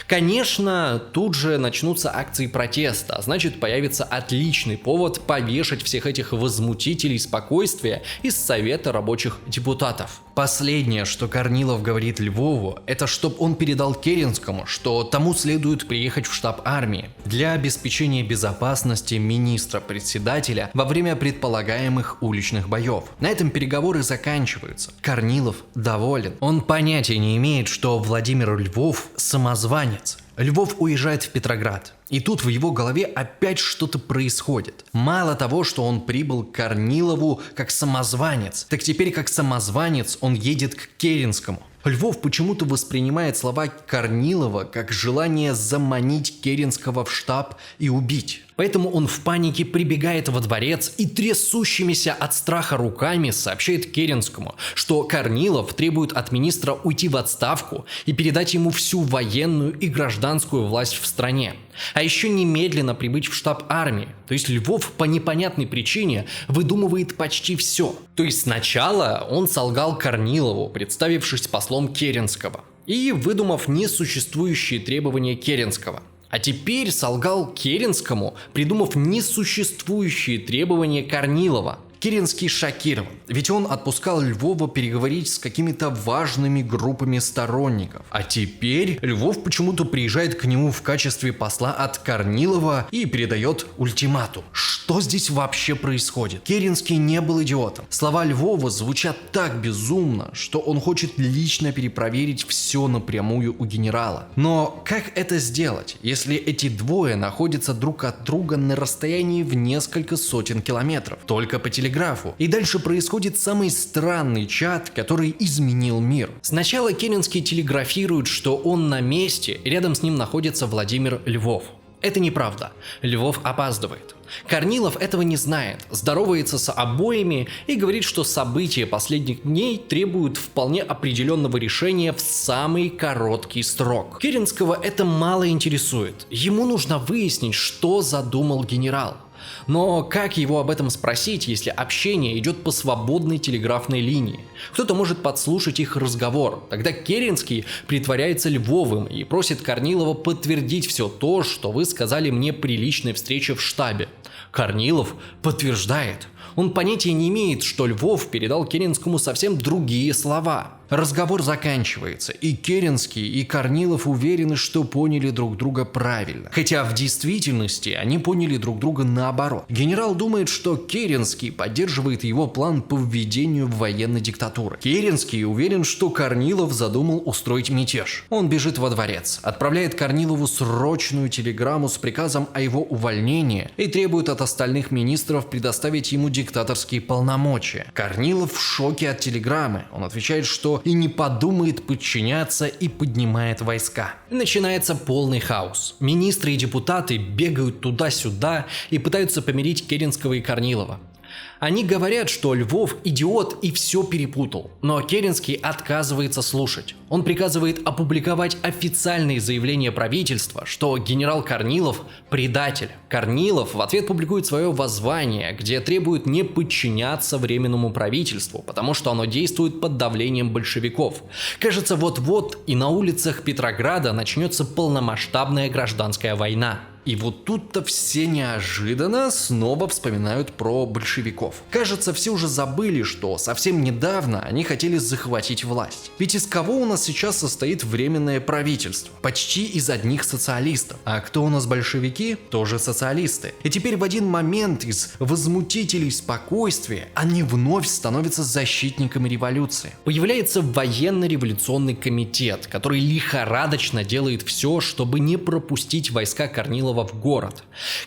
Конечно, тут же начнутся акции протеста, а значит появится отличный повод повешать всех этих возмутителей спокойствия из Совета рабочих депутатов. Последнее, что Корнилов говорит Львову, это чтоб он передал Керенскому, что тому следует приехать в штаб армии для обеспечения безопасности министра-председателя во время предполагаемых уличных боев. На этом переговоры заканчиваются. Корнилов доволен. Он понятия не имеет, что Владимир Львов самозванец. Львов уезжает в Петроград. И тут в его голове опять что-то происходит. Мало того, что он прибыл к Корнилову как самозванец, так теперь как самозванец он едет к Керенскому. Львов почему-то воспринимает слова Корнилова как желание заманить Керенского в штаб и убить. Поэтому он в панике прибегает во дворец и трясущимися от страха руками сообщает Керенскому, что Корнилов требует от министра уйти в отставку и передать ему всю военную и гражданскую власть в стране. А еще немедленно прибыть в штаб армии. То есть Львов по непонятной причине выдумывает почти все. То есть сначала он солгал Корнилову, представившись послом Керенского, и выдумав несуществующие требования Керенского. А теперь солгал Керенскому, придумав несуществующие требования Корнилова. Керенский шокирован, ведь он отпускал Львова переговорить с какими-то важными группами сторонников. А теперь Львов почему-то приезжает к нему в качестве посла от Корнилова и передает ультиматум. Что здесь вообще происходит? Керенский не был идиотом. Слова Львова звучат так безумно, что он хочет лично перепроверить все напрямую у генерала. Но как это сделать, если эти двое находятся друг от друга на расстоянии в несколько сотен километров? Только по телеграфу. И дальше происходит самый странный чат, который изменил мир. Сначала Керенский телеграфирует, что он на месте, и рядом с ним находится Владимир Львов. Это неправда. Львов опаздывает. Корнилов этого не знает, здоровается с обоими и говорит, что события последних дней требуют вполне определенного решения в самый короткий срок. Керенского это мало интересует. Ему нужно выяснить, что задумал генерал. Но как его об этом спросить, если общение идет по свободной телеграфной линии? Кто-то может подслушать их разговор. Тогда Керенский притворяется Львовым и просит Корнилова подтвердить все то, что вы сказали мне при личной встрече в штабе. Корнилов подтверждает. Он понятия не имеет, что Львов передал Керенскому совсем другие слова. Разговор заканчивается, и Керенский, и Корнилов уверены, что поняли друг друга правильно. Хотя в действительности они поняли друг друга наоборот. Генерал думает, что Керенский поддерживает его план по введению военной диктатуры. Керенский уверен, что Корнилов задумал устроить мятеж. Он бежит во дворец, отправляет Корнилову срочную телеграмму с приказом о его увольнении и требует от остальных министров предоставить ему диктаторские полномочия. Корнилов в шоке от телеграммы. Он отвечает, что и не подумает подчиняться, и поднимает войска. Начинается полный хаос. Министры и депутаты бегают туда-сюда и пытаются помирить Керенского и Корнилова. Они говорят, что Львов идиот и все перепутал, но Керенский отказывается слушать. Он приказывает опубликовать официальные заявления правительства, что генерал Корнилов – предатель. Корнилов в ответ публикует свое воззвание, где требует не подчиняться Временному правительству, потому что оно действует под давлением большевиков. Кажется, вот-вот и на улицах Петрограда начнется полномасштабная гражданская война. И вот тут-то все неожиданно снова вспоминают про большевиков. Кажется, все уже забыли, что совсем недавно они хотели захватить власть. Ведь из кого у нас сейчас состоит Временное правительство? Почти из одних социалистов. А кто у нас большевики? Тоже социалисты. И теперь в один момент из возмутителей спокойствия они вновь становятся защитниками революции. Появляется военно-революционный комитет, который лихорадочно делает все, чтобы не пропустить войска Корнилова в город.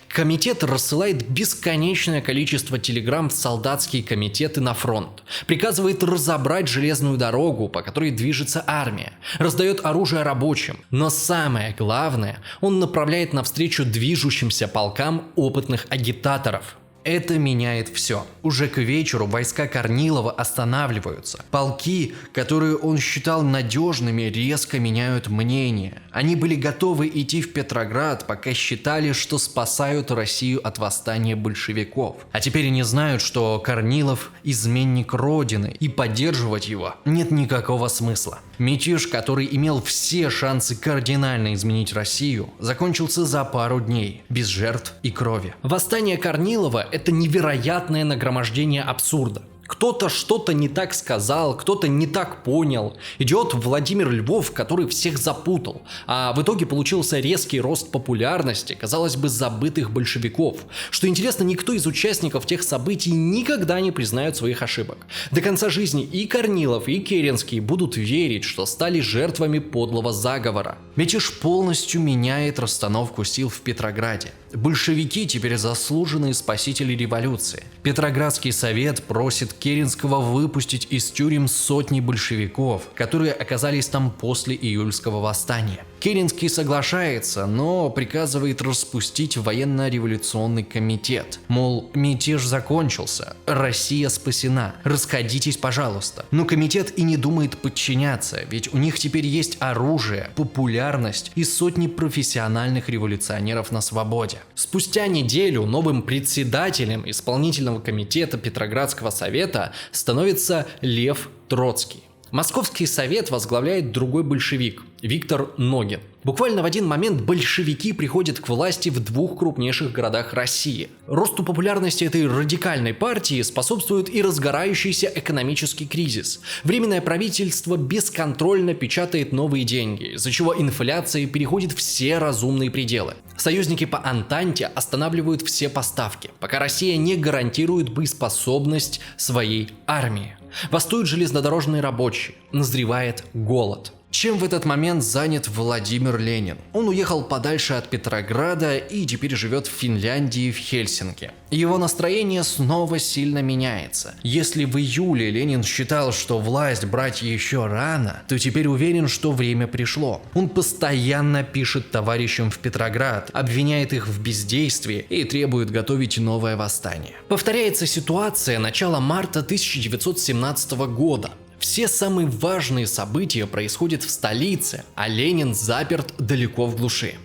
Комитет рассылает бесконечное количество телеграмм в солдатские комитеты на фронт, приказывает разобрать железную дорогу, по которой движется армия, раздает оружие рабочим, но самое главное, он направляет навстречу движущимся полкам опытных агитаторов. Это меняет все. Уже к вечеру войска Корнилова останавливаются. Полки, которые он считал надежными, резко меняют мнение. Они были готовы идти в Петроград, пока считали, что спасают Россию от восстания большевиков. А теперь они знают, что Корнилов – изменник Родины, и поддерживать его нет никакого смысла. Мятеж, который имел все шансы кардинально изменить Россию, закончился за пару дней, без жертв и крови. Восстание Корнилова – это невероятное нагромождение абсурда. Кто-то что-то не так сказал, кто-то не так понял. Идет Владимир Львов, который всех запутал. А в итоге получился резкий рост популярности, казалось бы, забытых большевиков. Что интересно, никто из участников тех событий никогда не признает своих ошибок. До конца жизни и Корнилов, и Керенский будут верить, что стали жертвами подлого заговора. Мятеж полностью меняет расстановку сил в Петрограде. Большевики теперь заслуженные спасители революции. Петроградский совет просит Керенского выпустить из тюрем сотни большевиков, которые оказались там после июльского восстания. Керенский соглашается, но приказывает распустить военно-революционный комитет. Мол, мятеж закончился, Россия спасена, расходитесь, пожалуйста. Но комитет и не думает подчиняться, ведь у них теперь есть оружие, популярность и сотни профессиональных революционеров на свободе. Спустя неделю новым председателем исполнительного комитета Петроградского совета становится Лев Троцкий. Московский совет возглавляет другой большевик – Виктор Ногин. Буквально в один момент большевики приходят к власти в двух крупнейших городах России. Росту популярности этой радикальной партии способствует и разгорающийся экономический кризис. Временное правительство бесконтрольно печатает новые деньги, из-за чего инфляция переходит все разумные пределы. Союзники по Антанте останавливают все поставки, пока Россия не гарантирует боеспособность своей армии. Восстают железнодорожные рабочие, назревает голод. Чем в этот момент занят Владимир Ленин? Он уехал подальше от Петрограда и теперь живет в Финляндии, в Хельсинки. Его настроение снова сильно меняется. Если в июле Ленин считал, что власть брать еще рано, то теперь уверен, что время пришло. Он постоянно пишет товарищам в Петроград, обвиняет их в бездействии и требует готовить новое восстание. Повторяется ситуация начала марта 1917 года. Все самые важные события происходят в столице, а Ленин заперт далеко в глуши.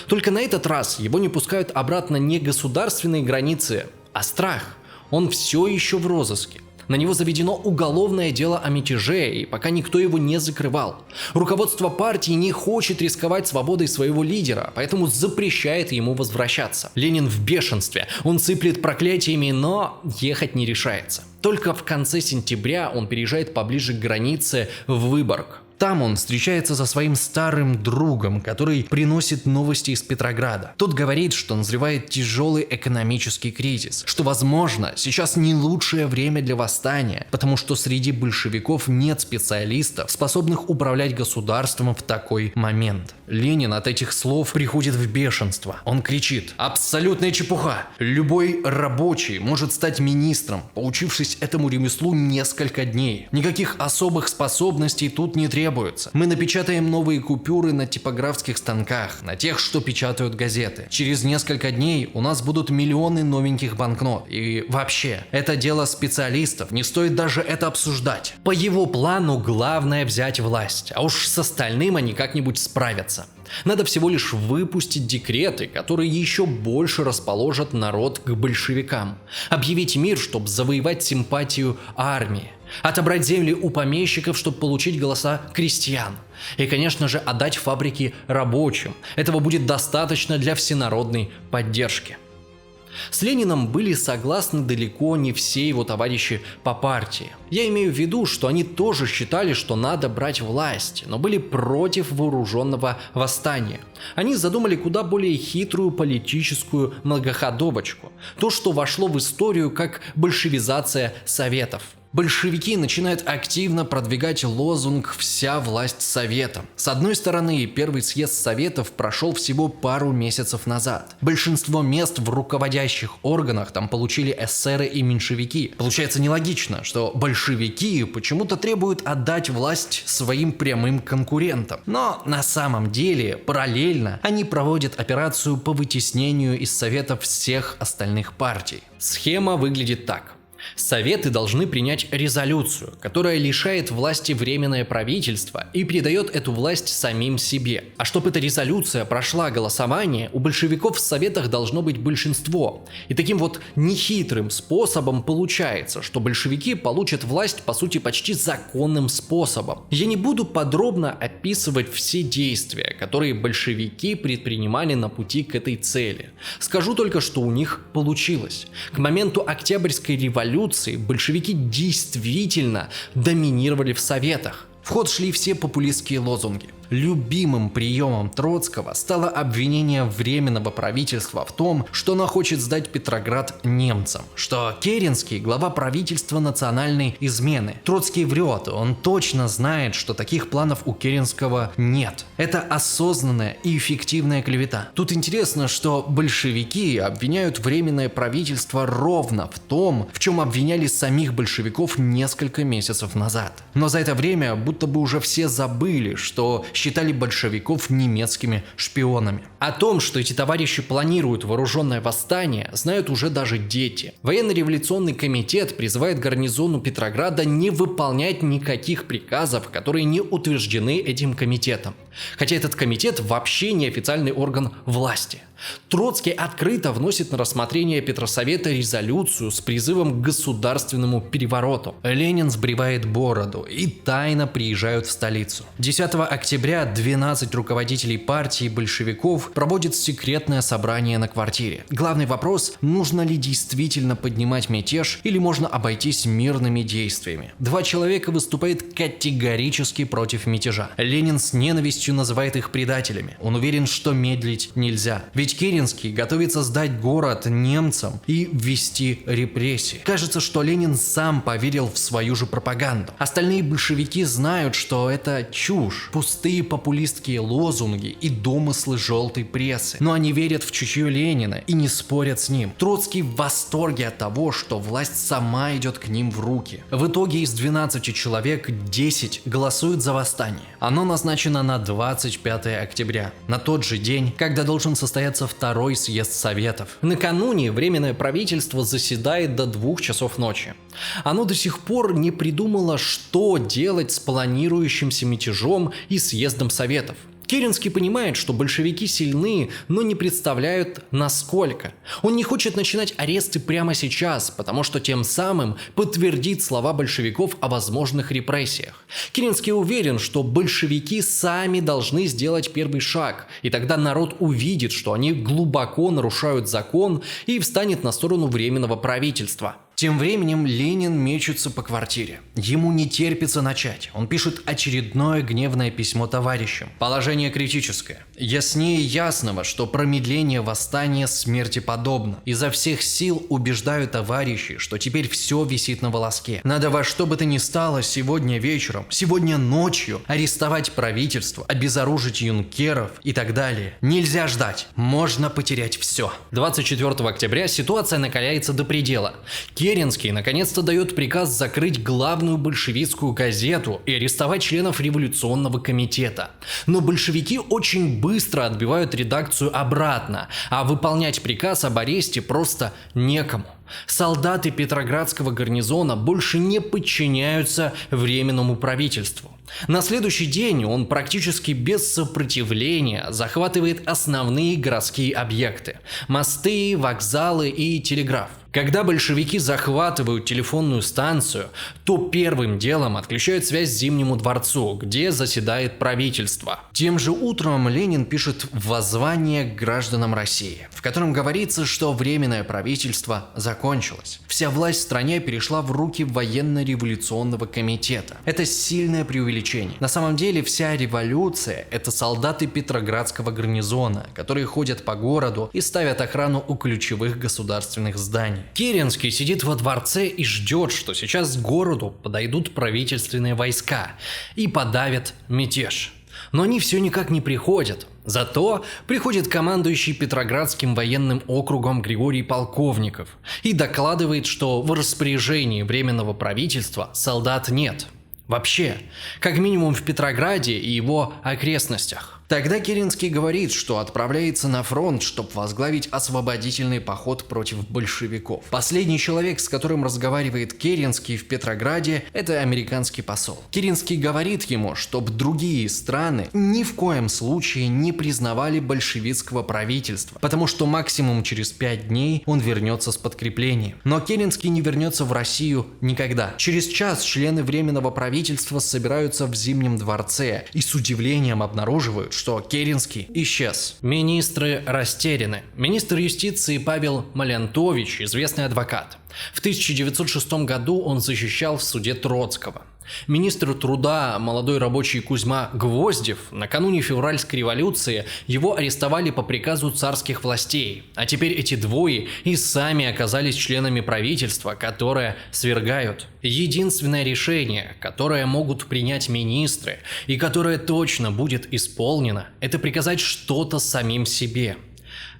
Только на этот раз его не пускают обратно не государственные границы, а страх. Он все еще в розыске. На него заведено уголовное дело о мятеже, и пока никто его не закрывал. Руководство партии не хочет рисковать свободой своего лидера, поэтому запрещает ему возвращаться. Ленин в бешенстве, он сыплет проклятиями, но ехать не решается. Только в конце сентября он переезжает поближе к границе в Выборг. Там он встречается со своим старым другом, который приносит новости из Петрограда. Тот говорит, что назревает тяжелый экономический кризис, что, возможно, сейчас не лучшее время для восстания, потому что среди большевиков нет специалистов, способных управлять государством в такой момент. Ленин от этих слов приходит в бешенство. Он кричит: «Абсолютная чепуха! Любой рабочий может стать министром, поучившись этому ремеслу несколько дней. Никаких особых способностей тут не требуется. требуется. Мы напечатаем новые купюры на типографских станках, на тех, что печатают газеты. Через несколько дней у нас будут миллионы новеньких банкнот. И вообще, это дело специалистов, не стоит даже это обсуждать. По его плану главное взять власть, а уж с остальным они как-нибудь справятся. Надо всего лишь выпустить декреты, которые еще больше расположат народ к большевикам. Объявить мир, чтобы завоевать симпатию армии. Отобрать земли у помещиков, чтобы получить голоса крестьян. И, конечно же, отдать фабрики рабочим. Этого будет достаточно для всенародной поддержки. С Лениным были согласны далеко не все его товарищи по партии. Я имею в виду, что они тоже считали, что надо брать власть, но были против вооруженного восстания. Они задумали куда более хитрую политическую многоходовочку. То, что вошло в историю как большевизация Советов. Большевики начинают активно продвигать лозунг «Вся власть Советам». С одной стороны, первый съезд Советов прошел всего пару месяцев назад. Большинство мест в руководящих органах там получили эсеры и меньшевики. Получается нелогично, что большевики почему-то требуют отдать власть своим прямым конкурентам. Но на самом деле, параллельно, они проводят операцию по вытеснению из Советов всех остальных партий. Схема выглядит так. Советы должны принять резолюцию, которая лишает власти временное правительство и передает эту власть самим себе. А чтобы эта резолюция прошла голосование, у большевиков в Советах должно быть большинство. И таким вот нехитрым способом получается, что большевики получат власть по сути почти законным способом. Я не буду подробно описывать все действия, которые большевики предпринимали на пути к этой цели. Скажу только, что у них получилось. К моменту Октябрьской революции большевики действительно доминировали в Советах. В ход шли все популистские лозунги. Любимым приемом Троцкого стало обвинение Временного правительства в том, что оно хочет сдать Петроград немцам, что Керенский – глава правительства национальной измены. Троцкий врет, он точно знает, что таких планов у Керенского нет. Это осознанная и эффективная клевета. Тут интересно, что большевики обвиняют Временное правительство ровно в том, в чем обвиняли самих большевиков несколько месяцев назад. Но за это время будто бы уже все забыли, что считали большевиков немецкими шпионами. О том, что эти товарищи планируют вооруженное восстание, знают уже даже дети. Военно-революционный комитет призывает гарнизону Петрограда не выполнять никаких приказов, которые не утверждены этим комитетом. Хотя этот комитет вообще не официальный орган власти. Троцкий открыто вносит на рассмотрение Петросовета резолюцию с призывом к государственному перевороту. Ленин сбривает бороду и тайно приезжают в столицу. 10 октября 12 руководителей партии большевиков проводят секретное собрание на квартире. Главный вопрос – нужно ли действительно поднимать мятеж или можно обойтись мирными действиями. 2 человека выступают категорически против мятежа. Ленин с ненавистью называет их предателями. Он уверен, что медлить нельзя. Ведь Керенский готовится сдать город немцам и ввести репрессии. Кажется, что Ленин сам поверил в свою же пропаганду. Остальные большевики знают, что это чушь, пустые популистские лозунги и домыслы желтой прессы. Но они верят в чутье Ленина и не спорят с ним. Троцкий в восторге от того, что власть сама идет к ним в руки. В итоге из 12 человек 10 голосуют за восстание. Оно назначено на 25 октября, на тот же день, когда должен состояться второй съезд Советов. Накануне Временное правительство заседает до 2 часов ночи. Оно до сих пор не придумало, что делать с планирующимся мятежом и съездом Советов. Керенский понимает, что большевики сильны, но не представляют насколько. Он не хочет начинать аресты прямо сейчас, потому что тем самым подтвердит слова большевиков о возможных репрессиях. Керенский уверен, что большевики сами должны сделать первый шаг, и тогда народ увидит, что они глубоко нарушают закон и встанет на сторону Временного правительства. Тем временем Ленин мечется по квартире. Ему не терпится начать. Он пишет очередное гневное письмо товарищам. Положение критическое. Яснее ясного, что промедление восстания смерти подобно. Изо всех сил убеждаю товарищей, что теперь все висит на волоске. Надо во что бы то ни стало сегодня вечером, сегодня ночью арестовать правительство, обезоружить юнкеров и так далее. Нельзя ждать. Можно потерять все. 24 октября ситуация накаляется до предела. Керенский наконец-то дает приказ закрыть главную большевистскую газету и арестовать членов революционного комитета. Но большевики очень быстро отбивают редакцию обратно, а выполнять приказ об аресте просто некому. Солдаты Петроградского гарнизона больше не подчиняются Временному правительству. На следующий день он практически без сопротивления захватывает основные городские объекты – мосты, вокзалы и телеграф. Когда большевики захватывают телефонную станцию, то первым делом отключают связь с Зимнему дворцу, где заседает правительство. Тем же утром Ленин пишет воззвание к гражданам России, в котором говорится, что Временное правительство закончилось. Вся власть в стране перешла в руки военно-революционного комитета. Это сильное преувеличение. На самом деле вся революция – это солдаты Петроградского гарнизона, которые ходят по городу и ставят охрану у ключевых государственных зданий. Керенский сидит во дворце и ждет, что сейчас к городу подойдут правительственные войска и подавят мятеж. Но они все никак не приходят. Зато приходит командующий Петроградским военным округом Григорий Полковников и докладывает, что в распоряжении Временного правительства солдат нет. Вообще, как минимум в Петрограде и его окрестностях. Тогда Керенский говорит, что отправляется на фронт, чтобы возглавить освободительный поход против большевиков. Последний человек, с которым разговаривает Керенский в Петрограде, это американский посол. Керенский говорит ему, чтобы другие страны ни в коем случае не признавали большевистского правительства, потому что максимум через 5 дней он вернется с подкреплением. Но Керенский не вернется в Россию никогда. Через час члены Временного правительства собираются в Зимнем дворце и с удивлением обнаруживают, что Керенский исчез. Министры растеряны. Министр юстиции Павел Малянтович, известный адвокат. В 1906 году он защищал в суде Троцкого. Министр труда, молодой рабочий Кузьма Гвоздев, накануне февральской революции его арестовали по приказу царских властей, а теперь эти двое и сами оказались членами правительства, которое свергают. Единственное решение, которое могут принять министры и которое точно будет исполнено, это приказать что-то самим себе.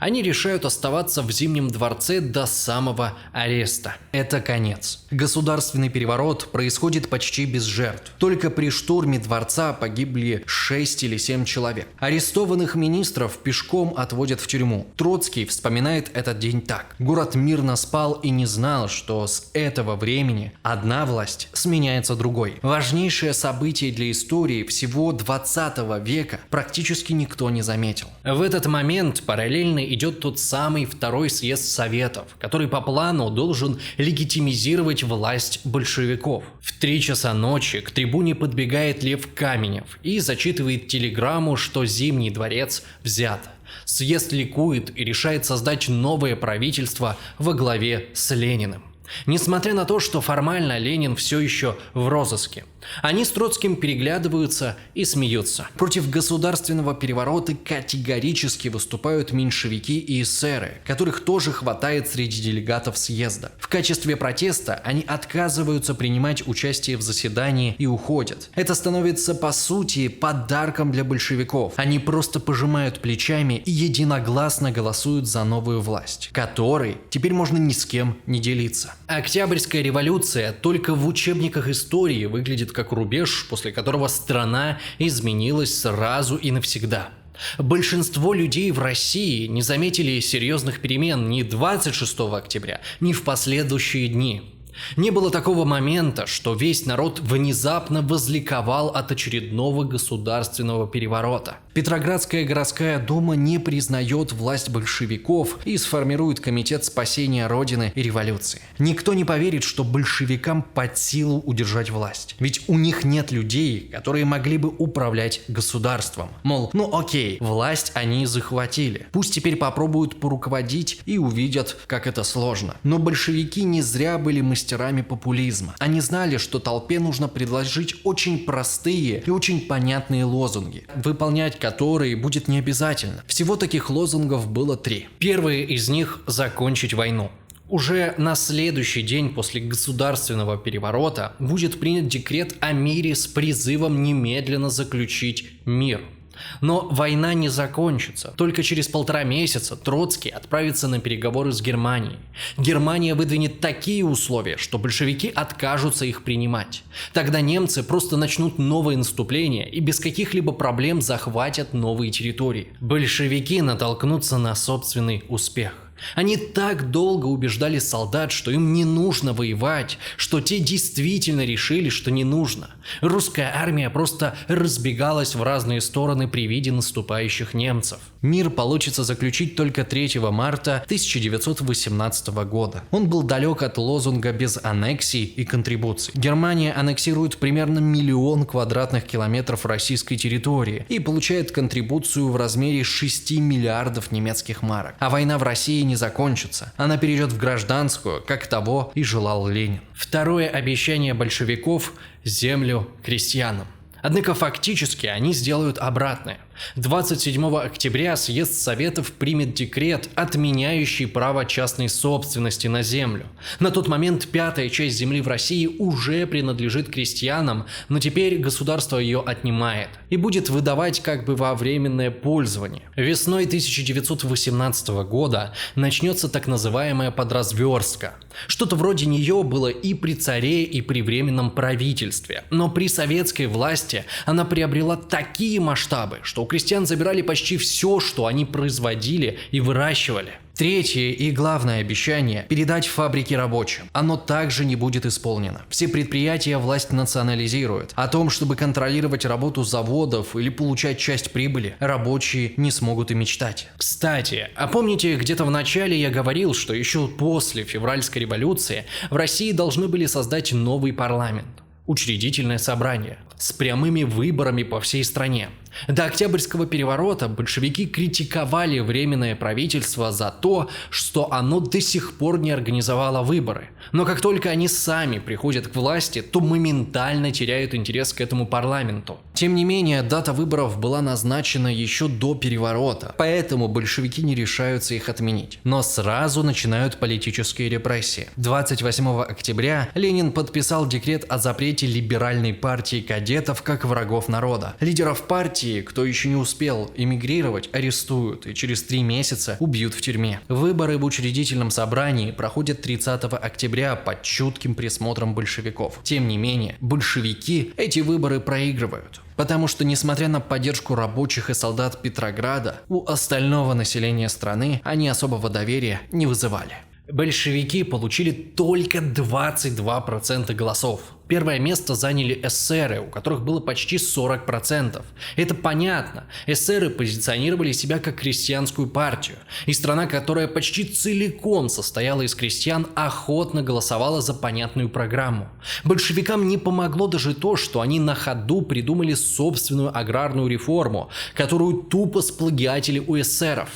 Они решают оставаться в Зимнем дворце до самого ареста. Это конец. Государственный переворот происходит почти без жертв. Только при штурме дворца погибли 6 или 7 человек. Арестованных министров пешком отводят в тюрьму. Троцкий вспоминает этот день так. Город мирно спал и не знал, что с этого времени одна власть сменяется другой. Важнейшее событие для истории всего 20 века практически никто не заметил. В этот момент параллельно идет тот самый второй съезд Советов, который по плану должен легитимизировать власть большевиков. В 3 часа ночи к трибуне подбегает Лев Каменев и зачитывает телеграмму, что Зимний дворец взят. Съезд ликует и решает создать новое правительство во главе с Лениным. Несмотря на то, что формально Ленин все еще в розыске, они с Троцким переглядываются и смеются. Против государственного переворота категорически выступают меньшевики и эсеры, которых тоже хватает среди делегатов съезда. В качестве протеста они отказываются принимать участие в заседании и уходят. Это становится, по сути, подарком для большевиков. Они просто пожимают плечами и единогласно голосуют за новую власть, которой теперь можно ни с кем не делиться. Октябрьская революция только в учебниках истории выглядит как рубеж, после которого страна изменилась сразу и навсегда. Большинство людей в России не заметили серьезных перемен ни 26 октября, ни в последующие дни. Не было такого момента, что весь народ внезапно возликовал от очередного государственного переворота. Петроградская городская дума не признает власть большевиков и сформирует комитет спасения Родины и революции. Никто не поверит, что большевикам под силу удержать власть. Ведь у них нет людей, которые могли бы управлять государством. Мол, ну окей, власть они захватили. Пусть теперь попробуют поруководить и увидят, как это сложно. Но большевики не зря были мастерами популизма. Они знали, что толпе нужно предложить очень простые и очень понятные лозунги, выполнять которые будет не обязательно. Всего таких лозунгов было 3. Первый из них – закончить войну. Уже на следующий день после государственного переворота будет принят декрет о мире с призывом немедленно заключить мир. Но война не закончится. Только через 1,5 месяца Троцкий отправится на переговоры с Германией. Германия выдвинет такие условия, что большевики откажутся их принимать. Тогда немцы просто начнут новое наступление и без каких-либо проблем захватят новые территории. Большевики натолкнутся на собственный успех. Они так долго убеждали солдат, что им не нужно воевать, что те действительно решили, что не нужно. Русская армия просто разбегалась в разные стороны при виде наступающих немцев. Мир получится заключить только 3 марта 1918 года. Он был далек от лозунга «без аннексий и контрибуций». Германия аннексирует примерно 1 миллион квадратных километров российской территории и получает контрибуцию в размере 6 миллиардов немецких марок. А война в России не закончится. Она перейдет в гражданскую, как того и желал Ленин. Второе обещание большевиков – землю крестьянам. Однако фактически они сделают обратное. 27 октября съезд Советов примет декрет, отменяющий право частной собственности на землю. На тот момент 5-я часть земли в России уже принадлежит крестьянам, но теперь государство ее отнимает и будет выдавать как бы во временное пользование. Весной 1918 года начнется так называемая подразверстка. Что-то вроде нее было и при царе, и при временном правительстве. Но при советской власти она приобрела такие масштабы, что у крестьян забирали почти все, что они производили и выращивали. Третье и главное обещание – передать фабрики рабочим. Оно также не будет исполнено. Все предприятия власть национализирует. О том, чтобы контролировать работу заводов или получать часть прибыли, рабочие не смогут и мечтать. Кстати, а помните, где-то в начале я говорил, что еще после февральской революции в России должны были создать новый парламент? Учредительное собрание с прямыми выборами по всей стране. До Октябрьского переворота большевики критиковали Временное правительство за то, что оно до сих пор не организовало выборы. Но как только они сами приходят к власти, то моментально теряют интерес к этому парламенту. Тем не менее, дата выборов была назначена еще до переворота, поэтому большевики не решаются их отменить. Но сразу начинают политические репрессии. 28 октября Ленин подписал декрет о запрете либеральной партии кадетов как врагов народа. Лидеров партии, кто еще не успел эмигрировать, арестуют и через 3 месяца убьют в тюрьме. Выборы в учредительном собрании проходят 30 октября под чутким присмотром большевиков. Тем не менее, большевики эти выборы проигрывают. Потому что, несмотря на поддержку рабочих и солдат Петрограда, у остального населения страны они особого доверия не вызывали. Большевики получили только 22% голосов. Первое место заняли эсеры, у которых было почти 40%. Это понятно. Эсеры позиционировали себя как крестьянскую партию. И страна, которая почти целиком состояла из крестьян, охотно голосовала за понятную программу. Большевикам не помогло даже то, что они на ходу придумали собственную аграрную реформу, которую тупо сплагиатили у эсеров.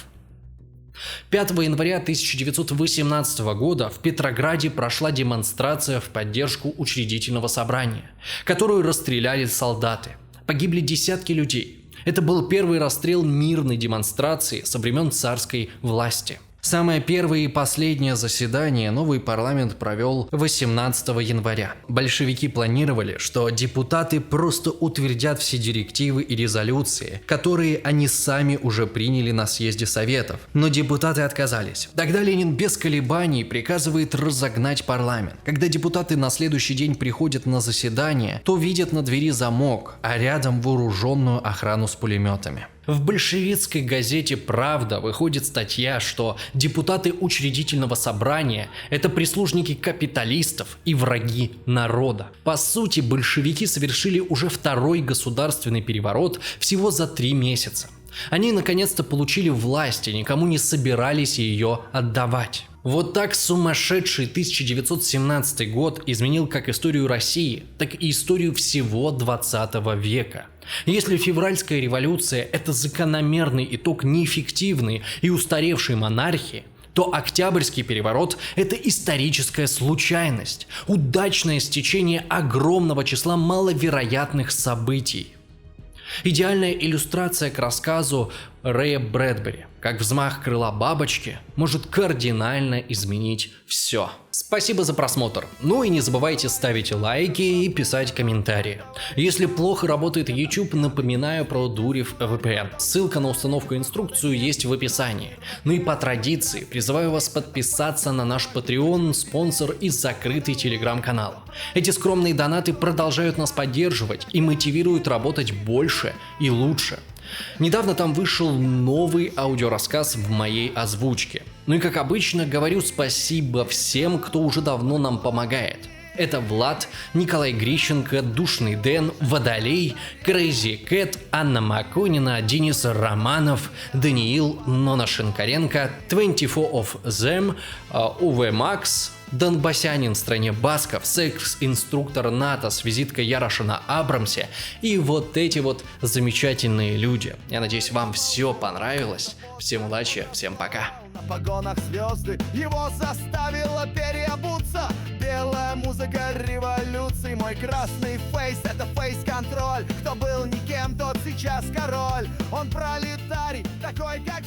5 января 1918 года в Петрограде прошла демонстрация в поддержку учредительного собрания, которую расстреляли солдаты. Погибли десятки людей. Это был первый расстрел мирной демонстрации со времен царской власти. Самое первое и последнее заседание новый парламент провел 18 января. Большевики планировали, что депутаты просто утвердят все директивы и резолюции, которые они сами уже приняли на съезде Советов. Но депутаты отказались. Тогда Ленин без колебаний приказывает разогнать парламент. Когда депутаты на следующий день приходят на заседание, то видят на двери замок, а рядом вооруженную охрану с пулеметами. В большевистской газете «Правда» выходит статья, что депутаты учредительного собрания – это прислужники капиталистов и враги народа. По сути, большевики совершили уже второй государственный переворот всего за 3 месяца. Они наконец-то получили власть и никому не собирались ее отдавать. Вот так сумасшедший 1917 год изменил как историю России, так и историю всего 20 века. Если февральская революция – это закономерный итог неэффективной и устаревшей монархии, то Октябрьский переворот – это историческая случайность, удачное стечение огромного числа маловероятных событий. Идеальная иллюстрация к рассказу Рэя Брэдбери, как взмах крыла бабочки может кардинально изменить все. Спасибо за просмотр. Ну и не забывайте ставить лайки и писать комментарии. Если плохо работает YouTube, напоминаю про Дурев VPN. Ссылка на установку и инструкцию есть в описании. Ну и по традиции призываю вас подписаться на наш Patreon, спонсор и закрытый телеграм-канал. Эти скромные донаты продолжают нас поддерживать и мотивируют работать больше и лучше. Недавно там вышел новый аудиорассказ в моей озвучке. Ну и как обычно говорю спасибо всем, кто уже давно нам помогает. Это Влад, Николай Грищенко, Душный Дэн, Водолей, Crazy Cat, Анна Маконина, Денис Романов, Даниил, Нона Шинкаренко, 24 of Them, УВ Макс, Донбасянин в стране басков, секс-инструктор НАТО с визиткой Ярошина Абрамсе и вот эти вот замечательные люди. Я надеюсь, вам все понравилось. Всем удачи, всем пока. На погонах звезды его заставила переобуться. Белая музыка революции. Мой красный фейс — это фейс-контроль. Кто был никем, тот сейчас король. Он пролетарий, такой как